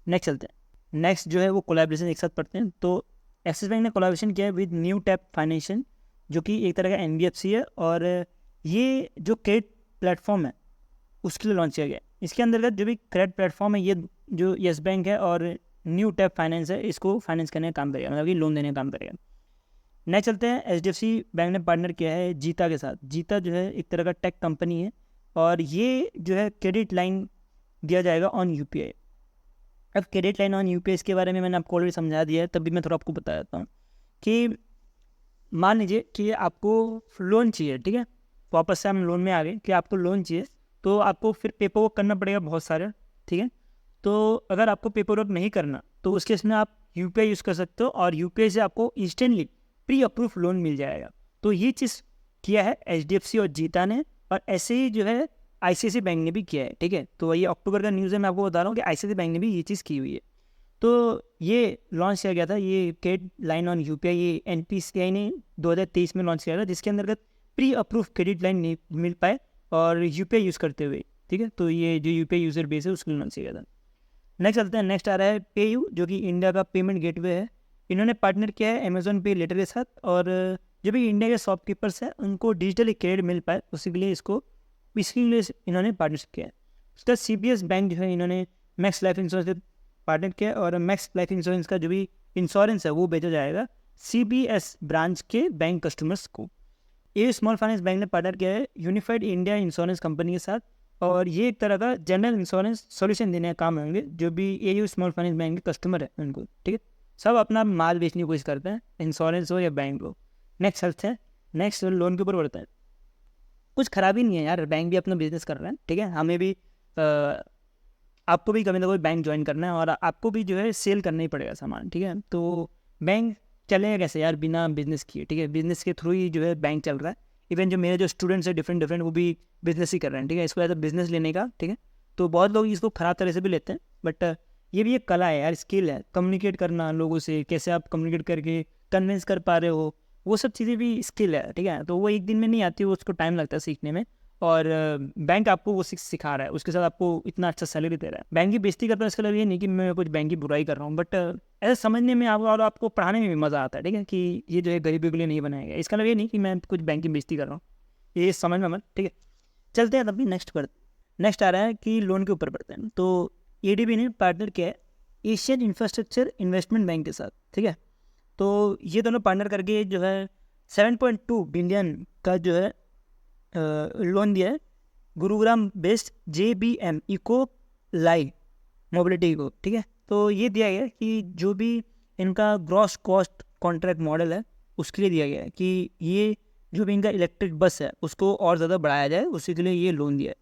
नेक्स्ट चलते हैं। नेक्स्ट जो है वो कोलैबोरेशन एक साथ पढ़ते हैं। तो एक्सिस बैंक ने कोलैबोरेशन किया है विद न्यू टैप फाइनेंशियल, जो कि एक तरह का NBFC है, और ये जो क्रेडिट प्लेटफॉर्म है उसके लिए लॉन्च किया गया है। इसके अंतर्गत जो भी क्रेडिट प्लेटफॉर्म है, ये जो येस बैंक है और न्यू टैप फाइनेंस है, इसको फाइनेंस करने का काम करेगा, मतलब कि लोन देने का काम करेगा। नेक्स्ट चलते हैं, HDFC बैंक ने पार्टनर किया है जीता के साथ। जीता जो है एक तरह का टेक कंपनी है, और ये जो है क्रेडिट लाइन दिया जाएगा ऑन UPI। अब क्रेडिट लाइन ऑन UPI इसके बारे में मैंने आपको ऑलरेडी समझा दिया है, तब भी मैं थोड़ा आपको बता देता हूँ कि मान लीजिए कि आपको लोन चाहिए, ठीक है, वापस से हम लोन में आ गए कि आपको लोन चाहिए, तो आपको फिर पेपर वर्क करना पड़ेगा बहुत सारे। ठीक है, तो अगर आपको पेपर वर्क नहीं करना तो उस केस में आप UPI यूज़ कर सकते हो, और UPI से आपको इंस्टेंटली प्री अप्रूव लोन मिल जाएगा। तो ये चीज़ किया है HDFC और जीता ने, और ऐसे ही जो है ICICI बैंक ने भी किया है। ठीक है, तो ये अक्टूबर का न्यूज़ है, मैं आपको बता रहा हूँ कि ICICI बैंक ने भी ये चीज़ की हुई है। तो ये लॉन्च किया गया था, ये क्रेडिट लाइन ऑन UPI, ये NPCI ने 2023 में लॉन्च किया था, जिसके अंतर्गत प्री अप्रूव क्रेडिट लाइन नहीं मिल पाए और UPI यूज़ करते हुए। ठीक है, तो ये जो UPI यूज़र बेस है उसके लिए लॉन्च किया गया था। नेक्स्ट चलते हैं, नेक्स्ट आ रहा है PayU, जो कि इंडिया का पेमेंट गेटवे है। इन्होंने पार्टनर किया है Amazon पे लेटर के साथ, और जो भी इंडिया के शॉपकीपर्स हैं उनको डिजिटली क्रेडिट मिल पाए उसी के लिए इसके लिए इन्होंने पार्टनरशिप किया है। उसके बाद CBS बैंक जो है, इन्होंने मैक्स लाइफ इंश्योरेंस से पार्टनर किया है, और मैक्स लाइफ इंश्योरेंस का जो भी इंश्योरेंस है वो बेचा जाएगा CBS ब्रांच के बैंक कस्टमर्स को। ये स्मॉल फाइनेंस बैंक ने पार्टनर किया है यूनिफाइड इंडिया इंश्योरेंस कंपनी के साथ, और ये एक तरह का जनरल इंश्योरेंस सॉल्यूशन देने का काम होंगे जो भी AU स्मॉल फाइनेंस बैंक के कस्टमर है उनको। ठीक है, सब अपना माल बेचने की कोशिश करते हैं, इंश्योरेंस हो या बैंक हो। नेक्स्ट चलते हैं, नेक्स्ट लोन के ऊपर बढ़ते हैं। कुछ खराबी नहीं है यार, बैंक भी अपना बिजनेस कर रहे हैं। ठीक है, हमें भी आपको भी कभी ना कभी बैंक ज्वाइन करना है, और आपको भी जो है सेल करना ही पड़ेगा सामान। ठीक है, तो बैंक चलेगा कैसे यार बिना बिजनेस किए। ठीक है, बिजनेस के थ्रू ही जो है बैंक चल रहा है। इवन जो मेरे जो स्टूडेंट्स हैं डिफरेंट वो भी बिजनेस ही कर रहे हैं। ठीक है, इसको एज अ बिजनेस लेने का। ठीक है, तो बहुत लोग इसको ख़राब तरह से भी लेते हैं, बट ये भी एक कला है यार, स्किल है, कम्युनिकेट करना लोगों से, कैसे आप कम्युनिकेट करके कन्विंस कर पा रहे हो, वो सब चीज़ें भी स्किल है। ठीक है, तो वो एक दिन में नहीं आती, वो उसको टाइम लगता है सीखने में, और बैंक आपको वो सिखा रहा है, उसके साथ आपको इतना अच्छा सैलरी दे रहा है। बैंक की बेइज्जती करता है, इसका मतलब ये नहीं कि मैं कुछ बैंक की बुराई कर रहा हूँ, बट ऐसा समझने में और आपको पढ़ाने में भी मज़ा आता है। ठीक है, कि ये जो है गरीबी के लिए नहीं बनाया गया, इसका मतलब ये नहीं कि मैं कुछ बैंक की बेइज्जती कर रहा हूँ, ये समझ में मत। ठीक है, चलते हैं तभी नेक्स्ट आ रहा है कि लोन के ऊपर पढ़ते हैं। तो ADB ने पार्टनर किया है एशियन इंफ्रास्ट्रक्चर इन्वेस्टमेंट बैंक के साथ। ठीक है, तो ये दोनों पार्टनर करके जो है 7.2 बिलियन का जो है लोन दिया है Gurugram based JBM eco life mobility को। ठीक है, तो ये दिया गया कि जो भी इनका ग्रॉस कॉस्ट कॉन्ट्रैक्ट मॉडल है उसके लिए दिया गया है कि ये जो भी इनका इलेक्ट्रिक बस है उसको और ज़्यादा बढ़ाया जाए, उसी के लिए ये लोन दिया है।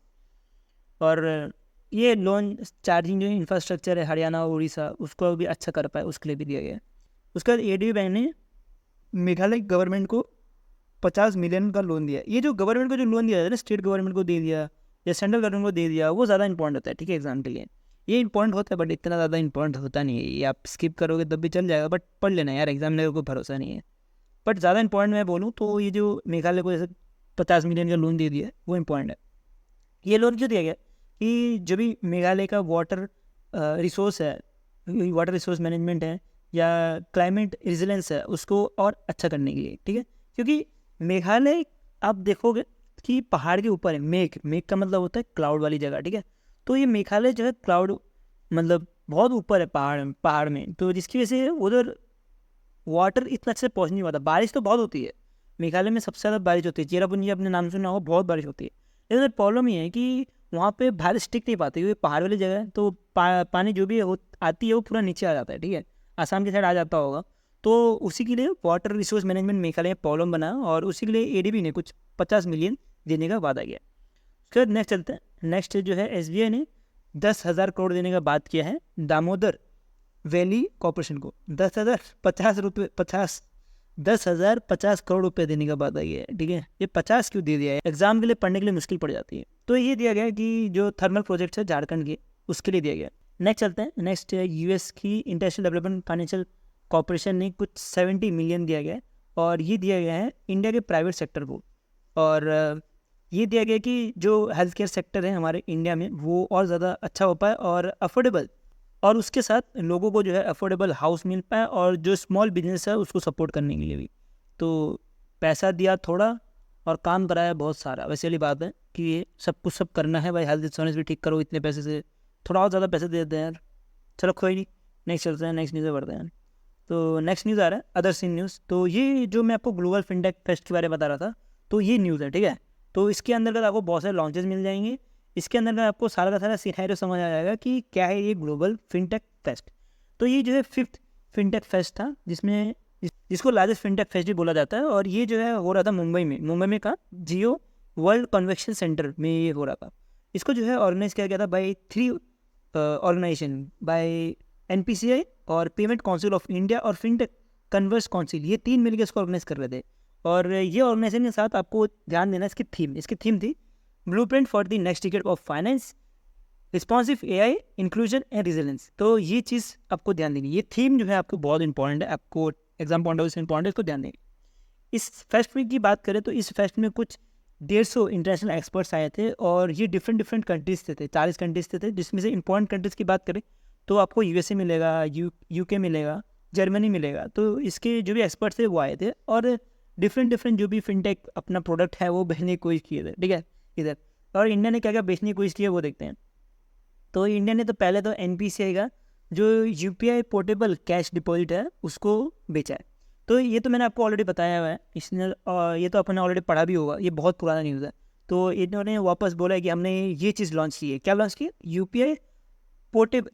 और ये लोन चार्जिंग जो इंफ्रास्ट्रक्चर है हरियाणा और उड़ीसा उसको भी अच्छा कर पाए उसके लिए भी दिया गया है। उसके बाद ADB बैंक ने मेघालय गवर्नमेंट को 50 मिलियन का लोन दिया। ये जो गवर्नमेंट को जो लोन दिया है ना, स्टेट गवर्नमेंट को दे दिया या सेंट्रल गवर्नमेंट को दे दिया, वो ज़्यादा इंपॉर्टेंट होता है। ठीक है, एग्जाम के लिए ये इंपॉर्टेंट होता है, बट इतना ज़्यादा इंपॉर्टेंट होता नहीं है। ये आप स्किप करोगे तब भी चल जाएगा, बट पढ़ लेना यार, एग्जाम में कोई भरोसा नहीं है। बट ज़्यादा इंपॉर्टेंट मैं बोलूँ तो ये जो मेघालय को जैसे 50 मिलियन का लोन दे दिया है वो इंपॉर्टेंट है। ये लोन क्यों दिया गया कि जो भी मेघालय का वाटर रिसोर्स है, वाटर रिसोर्स मैनेजमेंट है या क्लाइमेट रेजिलेंस है, उसको और अच्छा करने के लिए। ठीक है, क्योंकि मेघालय आप देखोगे कि पहाड़ के ऊपर है, मेघ का मतलब होता है क्लाउड वाली जगह। ठीक है, तो ये मेघालय जो है क्लाउड मतलब बहुत ऊपर है पहाड़ में, तो जिसकी वजह से उधर वाटर इतना अच्छे से पहुँच नहीं पाता। बारिश तो बहुत होती है मेघालय में, सबसे ज़्यादा बारिश होती है, चेरापूंजी अपने नाम सुना होगा, बहुत बारिश होती है। लेकिन प्रॉब्लम ये है कि वहाँ पे बारिश टिक नहीं पाती क्योंकि पहाड़ वाली जगह है, तो पानी जो भी आती है वो पूरा नीचे आ जाता है। ठीक है, आसाम की साइड आ जाता होगा, तो उसी के लिए वाटर रिसोर्स मैनेजमेंट मेघालय में प्रॉब्लम बना, और उसी के लिए ADB ने कुछ 50 मिलियन देने का वादा किया। उसके बाद नेक्स्ट चलते हैं, नेक्स्ट जो है SBI ने 10,000 करोड़ देने का बात किया है दामोदर वैली कॉर्पोरेशन को। 10,000 50 10,050 करोड़ रुपए देने का बात आई है, ठीक है। ये 50 क्यों दे दिया है, एग्जाम के लिए पढ़ने के लिए मुश्किल पड़ जाती है। तो ये दिया गया है कि जो थर्मल प्रोजेक्ट है झारखंड के, उसके लिए दिया गया। नेक्स्ट चलते हैं, नेक्स्ट यूएस की इंटरनेशनल डेवलपमेंट फाइनेंशियल कॉर्पोरेशन ने कुछ 70 मिलियन दिया गया है, और ये दिया गया है इंडिया के प्राइवेट सेक्टर को। और ये दिया गया कि जो हेल्थ केयर सेक्टर है हमारे इंडिया में वो और ज़्यादा अच्छा हो पाए और अफोर्डेबल, और उसके साथ लोगों को जो है अफोर्डेबल हाउस मिल पाए, और जो स्मॉल बिजनेस है उसको सपोर्ट करने के लिए भी। तो पैसा दिया थोड़ा और काम कराया बहुत सारा। वैसे वाली बात है कि ये सब कुछ सब करना है भाई, हेल्थ इंश्योरेंस भी ठीक करो इतने पैसे से, थोड़ा और ज़्यादा पैसे दे देते हैं यार। चलो कोई नहीं, नेक्स्ट चलते हैं, नेक्स्ट न्यूज़ में बढ़ते हैं। तो नेक्स्ट न्यूज़ आ रहा है अदर सीन न्यूज़। तो ये जो मैं आपको ग्लोबल फिनटेक फेस्ट के बारे में बता रहा था, तो ये न्यूज़ है, ठीक है। तो इसके अंदर आपको बहुत सारे लॉन्चेस मिल जाएंगे। इसके अंदर आपको सारा का सारा सिनेरियो समझ आ जाएगा कि क्या है ये ग्लोबल फिनटेक फेस्ट। तो ये जो है 5th फिनटेक फेस्ट था, जिसमें जिसको लार्जेस्ट फिनटेक फेस्ट भी बोला जाता है, और ये जो है हो रहा था मुंबई में का जियो वर्ल्ड कन्वेंशन सेंटर में ये हो रहा था। इसको जो है ऑर्गेनाइज किया गया था बाई 3 ऑर्गेनाइजेशन, बाई NPCI और पेमेंट काउंसिल ऑफ इंडिया और फिनटेक कन्वर्स काउंसिल, ये 3 मिलकर इसको ऑर्गेनाइज कर रहे थे। और ये ऑर्गेनाइजेशन के साथ आपको ध्यान देना, इसकी थीम थी blueprint for the next decade of finance, responsive AI, inclusion and resilience. तो ये चीज़ आपको ध्यान देनी, ये थीम जो है आपको बहुत इंपॉर्टेंट है, आपको एग्जाम पॉइंट ऑफ व्यू से इंपॉर्टेंट है, इसको ध्यान देंगे। इस फेस्ट में की बात करें तो इस फेस्ट में कुछ 150 इंटरनेशनल एक्सपर्ट्स आए थे, और ये डिफरेंट कंट्रीज थे, 40 कंट्रीज थे। जिसमें से इंपॉर्टेंट कंट्रीज़ की बात करें तो आपको USA मिलेगा, UK मिलेगा, जर्मनी मिलेगा। तो इसके जो भी एक्सपर्ट्स थे वो आए थे, और डिफरेंट जो भी फिनटेक अपना प्रोडक्ट है वो बेचने की कोशिश किए थे, ठीक है, इधर। और इंडिया ने क्या क्या बेचने की कोशिश की है वो देखते हैं। तो इंडिया ने तो पहले तो NPCI का जो UPI पोर्टेबल कैश डिपॉजिट है उसको बेचा है। तो ये तो मैंने आपको ऑलरेडी बताया हुआ है, इसने ये तो अपने ऑलरेडी पढ़ा भी होगा, ये बहुत पुराना न्यूज़ है। तो इन्होंने वापस बोला है कि हमने ये चीज़ लॉन्च की है। क्या लॉन्च की? UPI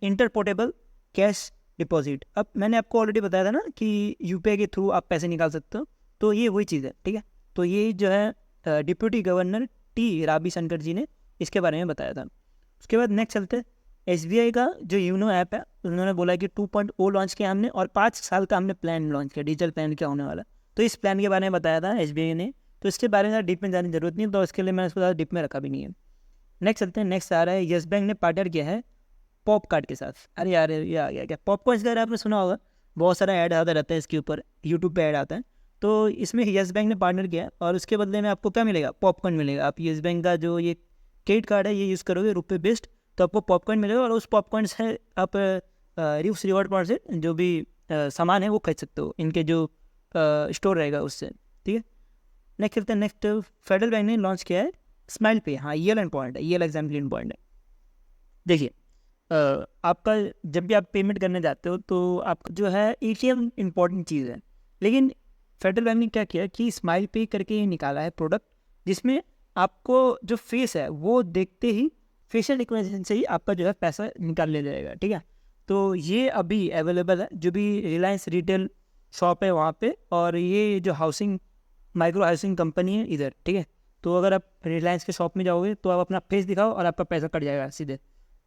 inter portable cash deposit. अब मैंने आपको ऑलरेडी बताया था ना कि UPI के थ्रू आप पैसे निकाल सकते हो, तो ये वही चीज़ है, ठीक है। तो ये जो है डिप्यूटी गवर्नर Ravi Shankar जी ने इसके बारे में बताया था। उसके बाद नेक्स्ट चलते हैं, SBI का जो यूनो ऐप है, उन्होंने बोला कि 2.0 लॉन्च किया हमने, और 5 साल का हमने प्लान लॉन्च किया, डिजिटल प्लान क्या होने वाला। तो इस प्लान के बारे में बताया था SBI ने, तो इसके बारे में ज़्यादा डीप में जाने की जरूरत नहीं, तो इसके लिए मैंने इसको ज़्यादा डीप में रखा भी नहीं है। नेक्स्ट चलते हैं, नेक्स्ट आ रहा है येस बैंक ने पार्टनर किया है पॉप कार्ड के साथ। अरे यार ये आ गया क्या, पॉपकॉर्न का आपने सुना होगा, बहुत सारा ऐड आता रहता है इसके ऊपर, यूट्यूब पे ऐड आता है। तो इसमें येस बैंक ने पार्टनर किया है, और उसके बदले में आपको क्या मिलेगा? पॉपकॉर्न मिलेगा। आप येस बैंक का जो ये क्रेडिट कार्ड है ये यूज़ करोगे रुपये बेस्ड, तो आपको पॉपकॉर्न मिलेगा, और उस पॉपकॉर्न से आप उस रिवॉर्ड पॉइंट से जो भी सामान है वो खरीद सकते हो, इनके जो स्टोर रहेगा उससे, ठीक है। नेक्स्ट चलते हैं, नेक्स्ट फेडरल बैंक ने लॉन्च किया है स्माइल पे। हाँ, ये पॉइंट है, ये एग्जाम्पल पॉइंट है। देखिए आपका जब भी आप पेमेंट करने जाते हो तो आपका जो है ATM इंपॉर्टेंट चीज़ है, लेकिन फेडरल बैंक ने क्या किया कि स्माइल पे करके निकाला है प्रोडक्ट, जिसमें आपको जो फेस है वो देखते ही फेशियल रिकग्निशन से ही आपका जो है पैसा निकाल लिया जाएगा, ठीक है। तो ये अभी अवेलेबल है, जो भी रिलायंस रिटेल शॉप है वहाँ पे, और ये जो माइक्रो हाउसिंग कंपनी है इधर, ठीक है। तो अगर आप रिलायंस के शॉप में जाओगे तो आप अपना फेस दिखाओ और आपका पैसा कट जाएगा सीधे।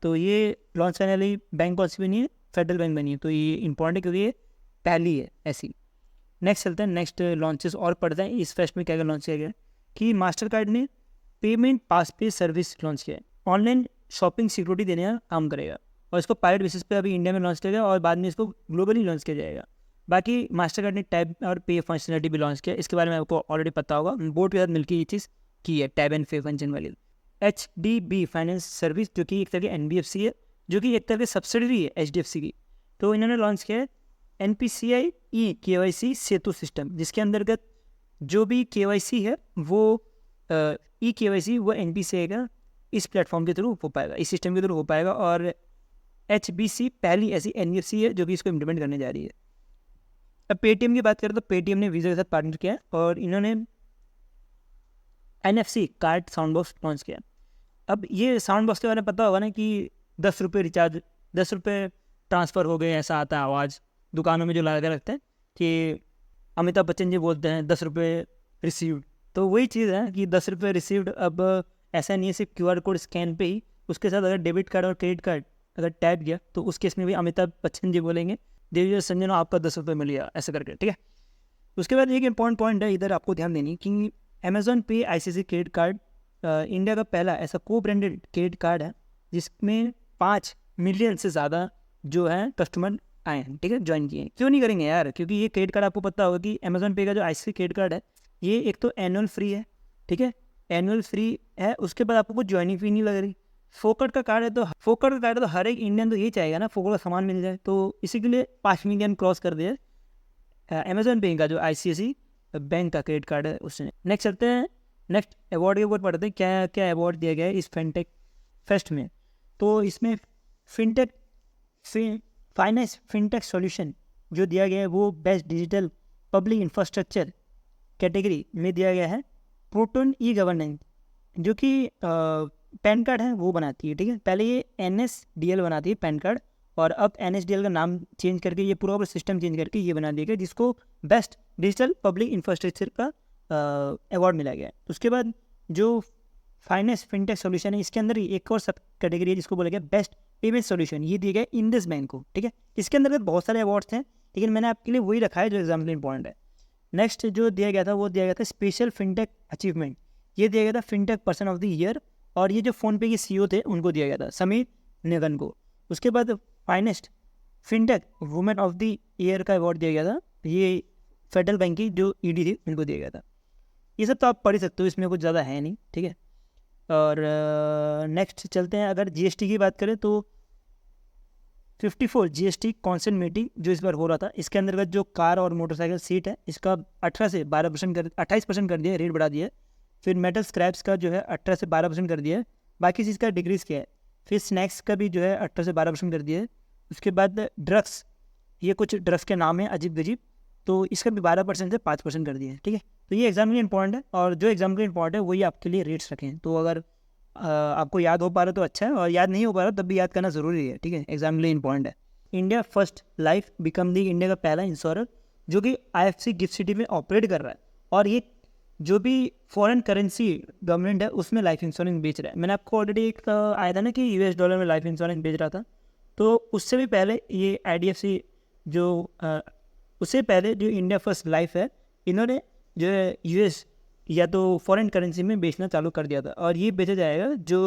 तो ये लॉन्च करने वाली बैंक कौन सी बनी है? फेडरल बैंक बनी है। तो ये इंपॉर्टेंट है क्योंकि ये पहली है ऐसी। नेक्स्ट चलते हैं, नेक्स्ट लॉन्चेस और पढ़ते हैं इस फेस्ट में क्या क्या लॉन्च किया गया कि मास्टर कार्ड ने पेमेंट पास पे सर्विस लॉन्च किया है, ऑनलाइन शॉपिंग सिक्योरिटी देने का काम करेगा, और इसको पायलट बेसिस पे अभी इंडिया में लॉन्च किया गया, और बाद में इसको ग्लोबली लॉन्च किया जाएगा। बाकी मास्टर कार्ड ने टैब और पे फंक्शनलिटी भी लॉन्च किया, इसके बारे में आपको ऑलरेडी पता होगा, बोर्ड के साथ मिलकर ये चीज़ की है, टैब एंड पे फंक्शन वाली। HDB फाइनेंस सर्विस, जो कि एक तरह की NBFC है, जो कि एक तरह की सब्सिडरी है HDFC की। तो इन्होंने लॉन्च किया है NPCI eKYC सेतु सिस्टम, जिसके अंतर्गत जो भी KYC है वो eKYC वो NPCI का इस प्लेटफॉर्म के थ्रू हो पाएगा, इस सिस्टम के थ्रू हो पाएगा। और HBC पहली ऐसी NBFC है जो कि इसको इम्प्लीमेंट करने जा रही है। अब पेटीएम की बात करें तो पेटीएम ने वीज़ा के साथ पार्टनर किया है, और इन्होंने NFC card sound box launch किया। अब ये साउंड बॉक्स के बारे में पता होगा ना कि 10 रुपये रिचार्ज, 10 रुपये ट्रांसफ़र हो गए, ऐसा आता है आवाज़ दुकानों में जो लगा के रखते हैं कि अमिताभ बच्चन जी बोलते हैं 10 रुपये रिसीव्ड। तो वही चीज़ है कि 10 रुपये रिसीव्ड। अब ऐसा नहीं है सिर्फ QR कोड स्कैन पे ही, उसके साथ अगर डेबिट कार्ड और क्रेडिट कार्ड अगर टैप गया तो उस केस में भी अमिताभ बच्चन जी बोलेंगे देवी संजना आपका 10 रुपये मिल गया, ऐसा करके, ठीक है। उसके बाद एक इम्पॉर्टेंट पॉइंट है, इधर आपको ध्यान देनी कि अमेजोन पे ICICI क्रेडिट कार्ड इंडिया का पहला ऐसा को ब्रांडेड क्रेडिट कार्ड है जिसमें 5 मिलियन से ज़्यादा जो है कस्टमर आए हैं, ठीक है, ज्वाइन किए हैं। क्यों नहीं करेंगे यार, क्योंकि ये क्रेडिट कार्ड आपको पता होगा कि अमेजोन पे का जो ICICI क्रेडिट कार्ड है ये एक तो एनुअल फ्री है, ठीक है, एनुअल फ्री है। उसके बाद आपको कुछ ज्वाइनिंग फी नहीं लग रही। फोकट का कार्ड है तो हर एक इंडियन तो यही चाहेगा ना फोकट का सामान मिल जाए, तो इसी के लिए 5 मिलियन क्रॉस कर दिया अमेजोन पे का जो ICICI बैंक का क्रेडिट कार्ड है उसने। नेक्स्ट चलते हैं, नेक्स्ट अवार्ड के ऊपर पढ़ते हैं क्या क्या अवार्ड दिया गया है इस फिनटेक फेस्ट में। तो इसमें फाइनेंस फिनटेक सॉल्यूशन जो दिया गया है वो best digital public infrastructure category में दिया गया है प्रोटोन ई गवर्नेंस, जो कि पैन कार्ड है वो बनाती है, ठीक है। पहले ये NSDL बनाती है पैन कार्ड, और अब NSDL का नाम चेंज करके ये पूरा सिस्टम चेंज करके ये बना दिया गया जिसको बेस्ट डिजिटल पब्लिक इंफ्रास्ट्रक्चर का अवार्ड मिला गया है। उसके बाद जो फाइनेंस फिनटेक सॉल्यूशन है इसके अंदर ही एक और सब कैटेगरी है जिसको बोला गया बेस्ट पेमेंट सॉल्यूशन, ये दिया गया इंडस बैंक को, ठीक है। इसके अंदर बहुत सारे अवार्ड्स हैं लेकिन मैंने आपके लिए वही रखा है जो एग्जाम में इंपॉर्टेंट है। नेक्स्ट जो दिया गया था वो दिया गया था स्पेशल फिनटेक अचीवमेंट, ये दिया गया था fintech person of the year, और ये जो फ़ोनपे के CEO थे उनको दिया गया था समीर निगन को। उसके बाद finest fintech women of the year का अवार्ड दिया गया था, ये फेडरल बैंक की जो ED थी उनको दिया गया था। ये सब तो आप पढ़ ही सकते हो, इसमें कुछ ज़्यादा है नहीं, ठीक है। और नेक्स्ट चलते हैं, अगर GST की बात करें तो 54 GST कॉन्सेंट मीटिंग जो इस बार हो रहा था, इसके अंतर्गत जो कार और मोटरसाइकिल सीट है इसका 18 से 12% कर 28% कर दिया, रेट बढ़ा दिया है। फिर मेटल स्क्रैप्स का जो है 18 से 12% कर दिया है, बाकी चीज़ का डिक्रीज़ किया है। फिर स्नैक्स का भी जो है 18 से 12% कर दिया है। उसके बाद ड्रग्स, ये कुछ ड्रग्स के नाम है अजीब गजीब, तो इसका भी 12% से 5% कर दिया है, ठीक है। तो ये एग्जाम के लिए इंपॉर्टेंट है, और जो एग्जाम के लिए इंपॉर्टेंट है वही आपके लिए रेट्स रखें। तो अगर आपको याद हो पा रहा तो अच्छा है, और याद नहीं हो पा रहा तब भी याद करना ज़रूरी है, ठीक है, एग्जाम के लिए इंपॉर्टेंट है। India first life become the India का पहला इंश्योरर जो कि IFC गिफ्ट सिटी में ऑपरेट कर रहा है, और ये जो भी फॉरेन करेंसी गवर्नमेंट है उसमें लाइफ इंश्योरेंस बेच रहा है। मैंने आपको ऑलरेडी एक आया था ना कि US डॉलर में लाइफ इंश्योरेंस बेच रहा था, तो उससे भी पहले ये IDFC जो उससे पहले जो इंडिया फर्स्ट लाइफ है इन्होंने जो है US या तो फॉरेन करेंसी में बेचना चालू कर दिया था, और ये बेचा जाएगा जो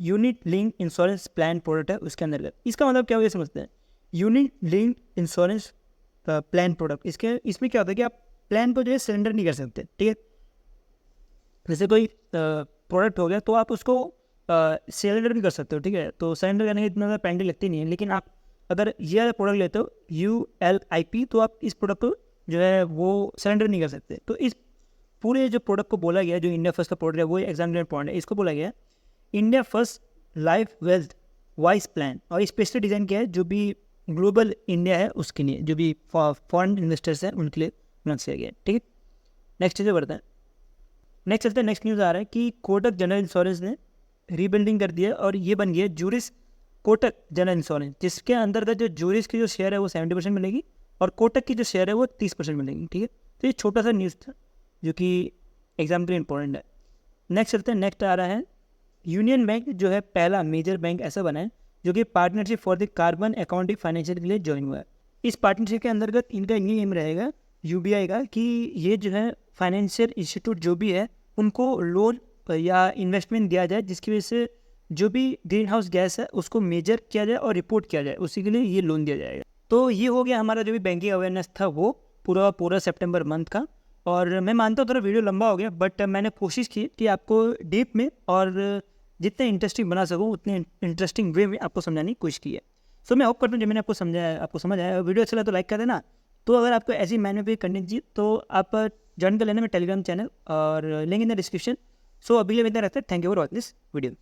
unit link insurance plan product है उसके अंदर। इसका मतलब क्या हो, ये समझते हैं। Unit link insurance plan product, इसमें क्या होता है कि आप प्लान को जो है सरेंडर नहीं कर सकते, ठीक है। जैसे कोई प्रोडक्ट हो गया तो आप उसको सरेंडर भी कर सकते हो, ठीक है। तो सरेंडर करने की इतना ज़्यादा पेनल्टी लगती नहीं है, लेकिन आप अगर ये प्रोडक्ट लेते हो ULIP तो आप इस प्रोडक्ट को जो है वो सरेंडर नहीं कर सकते। तो इस पूरे जो प्रोडक्ट को बोला गया, जो इंडिया फर्स्ट का प्रोडक्ट है वो एग्जाम पॉइंट है, इसको बोला गया India first life wealth vice plan, और स्पेशली डिज़ाइन किया है जो भी ग्लोबल इंडिया है उसके लिए, जो भी फॉरेन इन्वेस्टर्स हैं उनके लिए बना किया गया है, ठीक है। नेक्स्ट चीज़ें बढ़ते हैं, नेक्स्ट चलते हैं। नेक्स्ट न्यूज़ आ रहा है कि कोटक जनरल इंश्योरेंस ने रीबिल्डिंग कर दिया और ये बन गया जूरिस कोटक जनरल इंश्योरेंस, जिसके अंतर्गत जो जूरिस की जो शेयर है वो 70% मिलेगी और कोटक की जो शेयर है वो 30% मिलेगी, ठीक है। तो ये छोटा सा न्यूज़ था जो कि एग्जाम के लिए इंपॉर्टेंट है। नेक्स्ट चलते हैं, नेक्स्ट आ रहा है यूनियन बैंक जो है पहला मेजर बैंक ऐसा बना है जो कि partnership for the carbon accounting financial के लिए ज्वाइन हुआ है। इस पार्टनरशिप के अंतर्गत इनका ये एम रहेगा UBI का कि ये जो है फाइनेंशियल इंस्टीट्यूट जो भी है उनको लोन या इन्वेस्टमेंट दिया जाए जिसकी वजह से जो भी ग्रीन हाउस गैस है उसको मेजर किया जाए और रिपोर्ट किया जाए, उसी के लिए ये लोन दिया जाएगा। तो ये हो गया हमारा जो भी बैंकिंग अवेयरनेस था वो पूरा सितंबर मंथ का। और मैं मानता हूँ थोड़ा वीडियो लंबा हो गया, बट मैंने कोशिश की कि आपको डीप में और जितने इंटरेस्टिंग बना सकूँ उतने इंटरेस्टिंग वे में आपको समझाने की कोशिश की है। सो मैं होप करता हूँ जब मैंने आपको समझाया आपको समझ आया। वीडियो अच्छा लगा तो लाइक कर देना। तो अगर आपको ऐसी मैन्यू पे कंटेंट चाहिए तो आप ज्वाइन कर लेना मेरे टेलीग्राम चैनल और लिंक इन द डिस्क्रिप्शन। सो अभी के लिए इतना रखते हैं। Thank you for watching this video.